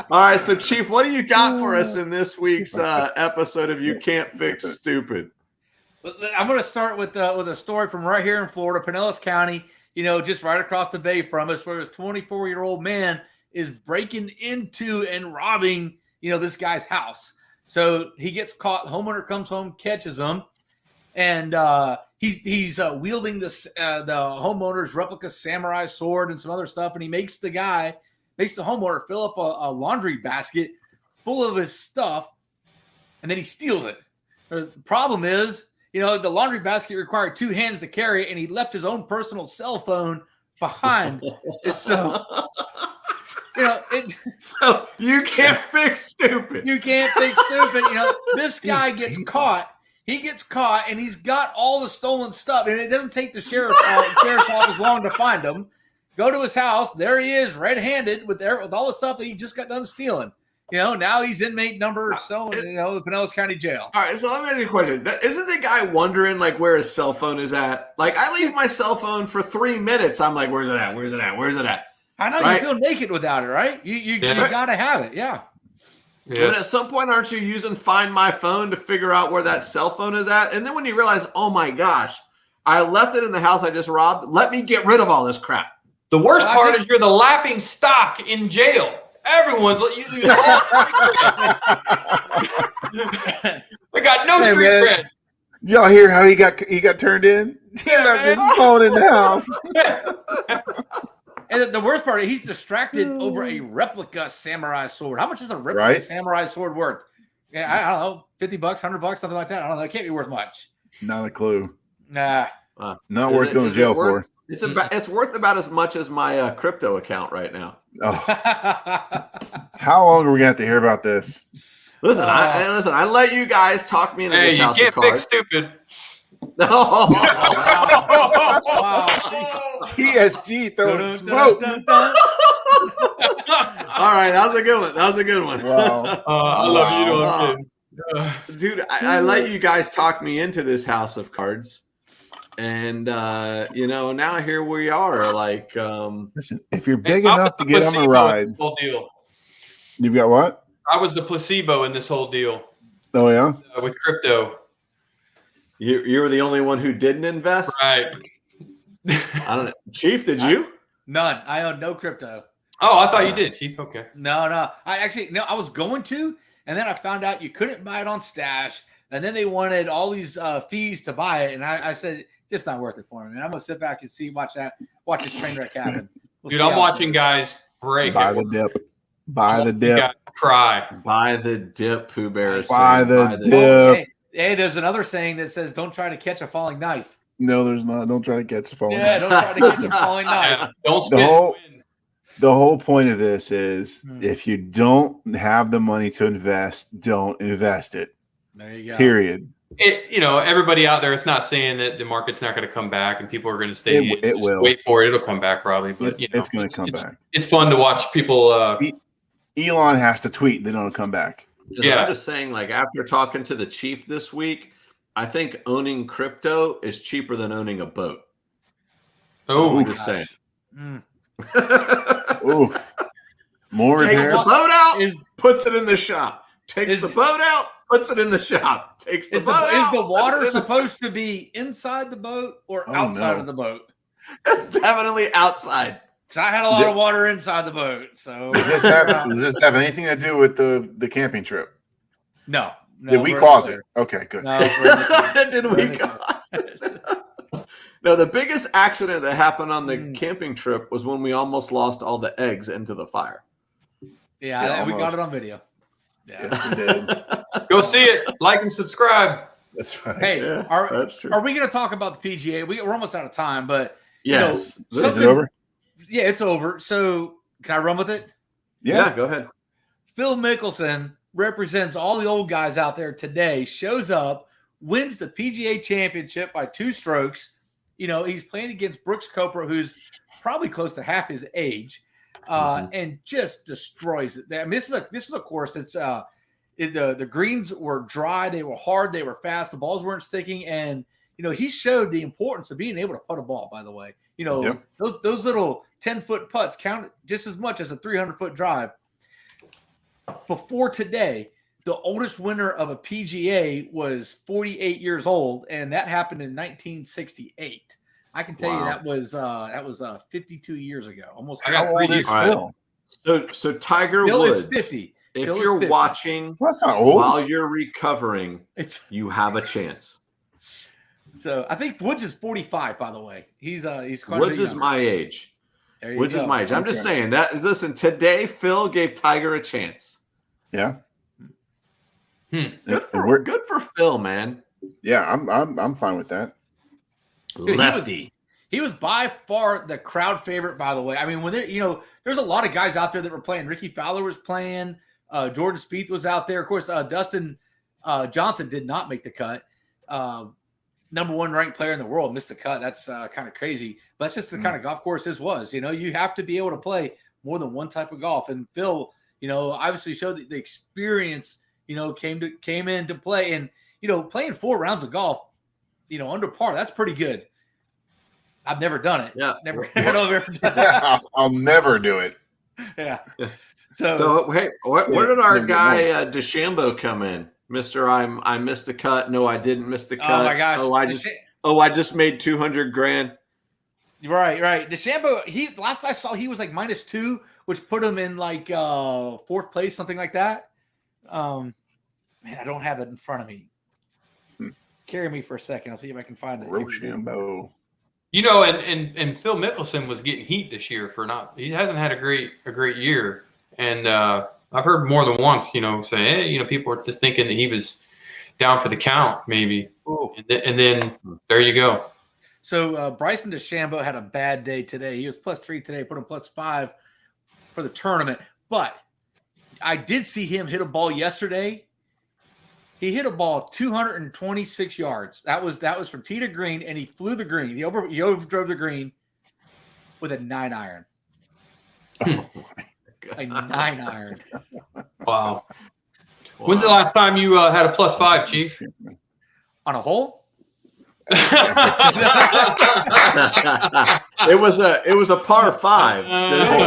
All right, so Chief, what do you got for us in this week's episode of You Can't Fix Stupid? I'm going to start with a story from right here in Florida, Pinellas County, just right across the bay from us, where this 24-year-old man is breaking into and robbing, this guy's house. So he gets caught. The homeowner comes home, catches him, and he's wielding the homeowner's replica samurai sword and some other stuff, and he makes the homeowner fill up a laundry basket full of his stuff, and then he steals it. The problem is, the laundry basket required 2 hands to carry it, and he left his own personal cell phone behind. So, so you can't fix stupid. You can't fix stupid. This guy gets caught. He gets caught, and he's got all the stolen stuff, and it doesn't take the sheriff's office long to find him. Go to his house. There he is, red-handed with all the stuff that he just got done stealing. Now he's inmate number the Pinellas County Jail. All right, so let me ask you a question. Isn't the guy wondering where his cell phone is at? I leave my cell phone for 3 minutes. I'm like, where's it at? Where's it at? Where's it at? I know, right? You feel naked without it, right? You got to have it, yeah. Yes. I mean, at some point, aren't you using Find My Phone to figure out where that cell phone is at? And then when you realize, oh my gosh, I left it in the house I just robbed. Let me get rid of all this crap. The worst part is you're the laughing stock in jail. Everyone's you lose all I got no street cred. Y'all hear how he got turned in? He left his phone in the house. And the worst part is he's distracted over a replica samurai sword. How much is a replica samurai sword worth? Yeah, I don't know, $50, $100, something like that. I don't know. It can't be worth much. Not a clue. Nah. Not worth going to jail for. It's worth about as much as my crypto account right now. Oh. How long are we going to have to hear about this? Listen, I let you guys talk me into this house of cards. You can't fix stupid. No. Wow. TSG throwing smoke. All right, that was a good one. Wow. I love you. Dude, I let you guys talk me into this house of cards. And now here we are. Listen, if you're big enough to get on a ride, whole deal. You've got what? I was the placebo in this whole deal. Oh yeah, with crypto. You were the only one who didn't invest, right? I don't know, Chief. Did you? None. I own no crypto. Oh, I thought you did, Chief. Okay. No. I was going to, and then I found out you couldn't buy it on Stash, and then they wanted all these fees to buy it, and I said. It's not worth it for me, man. I'm gonna sit back and watch this train wreck happen. Dude, I'm watching guys break. Buy the dip. Buy the dip. Cry. Buy the dip, Pooh Bear. Buy the dip. Hey, there's another saying that says, "Don't try to catch a falling knife." No, there's not. Don't try to catch a falling knife. Yeah, don't try to catch a falling knife. Don't spin. The whole point of this is if you don't have the money to invest, don't invest it. There you go. Period. Everybody out there, it's not saying that the market's not going to come back and people are going to stay in. It will. Wait for it. It'll come back probably. But, it's going to come back. It's fun to watch people. Elon has to tweet. They don't come back. I'm just saying, after talking to the Chief this week, I think owning crypto is cheaper than owning a boat. Oh, I'm just saying. Ooh. More Takes repairs. the boat out, puts it in the shop. Takes the boat out, puts it in the shop. Takes the boat out. Is the water supposed to be inside the boat or outside of the boat? It's definitely outside. Because I had a lot of water inside the boat. So does this have anything to do with the camping trip? No. Did we cause it? Okay, good. No, did we cause it? No, the biggest accident that happened on the camping trip was when we almost lost all the eggs into the fire. Yeah, we got it on video. Yeah, yes, we did. Go see it. Like and subscribe. That's right. Hey, that's true. Are we going to talk about the PGA? We're almost out of time, but yes. Is it over? Yeah, it's over. So can I run with it? Yeah, go ahead. Phil Mickelson represents all the old guys out there today, shows up, wins the PGA championship by 2 strokes. You know, he's playing against Brooks Koepka, who's probably close to half his age, and just destroys it. I mean, this is a course that's the greens were dry, they were hard, they were fast, the balls weren't sticking, and you know, he showed the importance of being able to putt a ball, by the way. You know, those little 10-foot putts count just as much as a 300-foot drive. Before today, the oldest winner of a PGA was 48 years old, and that happened in 1968. I can tell you that was 52 years ago. Almost. I got 3 years. Phil? So Tiger Phil Woods. is 50. If Phil is you're 50. watching Well, that's not old. while you're recovering, you have a chance. So I think Woods is 45. By the way, he's quite a Woods bit is younger. my age. There you Woods is go. my age. I'm just saying that. Listen, today Phil gave Tiger a chance. Yeah. Good for Phil, man. Yeah, I'm fine with that. Dude, Lefty. He was by far the crowd favorite, by the way. I mean, when there's a lot of guys out there that were playing. Ricky Fowler was playing. Jordan Spieth was out there. Of course, Dustin Johnson did not make the cut. Number 1 ranked player in the world missed the cut. That's kind of crazy. But that's just the kind of golf course this was. You know, you have to be able to play more than one type of golf. And Phil, you know, obviously showed that the experience, you know, came into play. And, you know, playing 4 rounds of golf, you know, under par, that's pretty good. I've never done it. Yeah. Never. I don't know if I've ever done it. I'll never do it. Yeah. So hey, where did our guy DeChambeau come in? Mr. I missed the cut. No, I didn't miss the cut. Oh my gosh. I just made $200,000. Right. DeChambeau, last I saw he was like -2, which put him in like 4th place, something like that. Man, I don't have it in front of me. Carry me for a second. I'll see if I can find it. Rochambeau. You know, and Phil Mickelson was getting heat this year he hasn't had a great year. And I've heard more than once, you know, say, hey, you know, people are just thinking that he was down for the count, maybe. And then there you go. So Bryson DeChambeau had a bad day today. He was +3 today, put him +5 for the tournament. But I did see him hit a ball yesterday. He hit a ball 226 yards. That was from tee to green, and he flew the green. He overdrove the green with a 9-iron. A 9-iron. Wow. When's the last time you had a +5, Chief? On a hole? It was a par 5.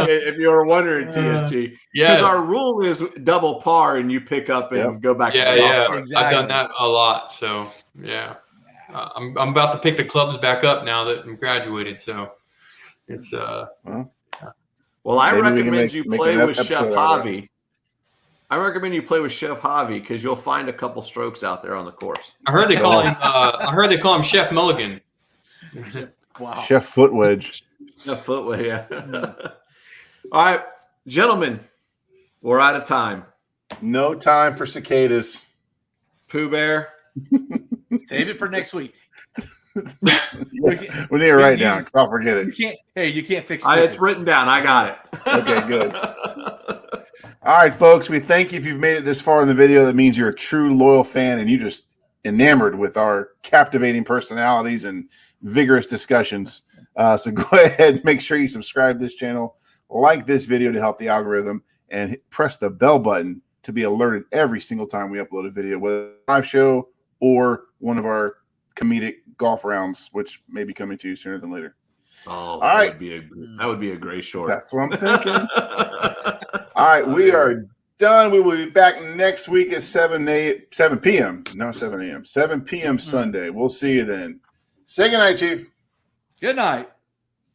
If you were wondering, TSG, because our rule is double par and you pick up and go back. Yeah. Exactly. I've done that a lot. So yeah, I'm about to pick the clubs back up now that I'm graduated. So it's Well, I Maybe we can recommend you make play an with Chef episode out of that. Javi. I recommend you play with Chef Javi because you'll find a couple strokes out there on the course. I heard they call him. I heard they call him Chef Mulligan. Wow. Chef Foot Wedge. A footway, yeah. All right, gentlemen, we're out of time. No time for cicadas. Pooh Bear. Save it for next week. We need to write down because I'll forget it. You can't fix it. It's written down. I got it. Okay, good. All right, folks, we thank you if you've made it this far in the video. That means you're a true loyal fan and you just enamored with our captivating personalities and vigorous discussions. So go ahead and make sure you subscribe to this channel, like this video to help the algorithm, and press the bell button to be alerted every single time we upload a video, whether it's a live show or one of our comedic golf rounds, which may be coming to you sooner than later. Oh, that would be a great short. That's what I'm thinking. All right, we are done. We will be back next week at 7 p.m. No, 7 a.m. 7 p.m. Sunday. We'll see you then. Say goodnight, Chief. Good night.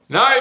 Night.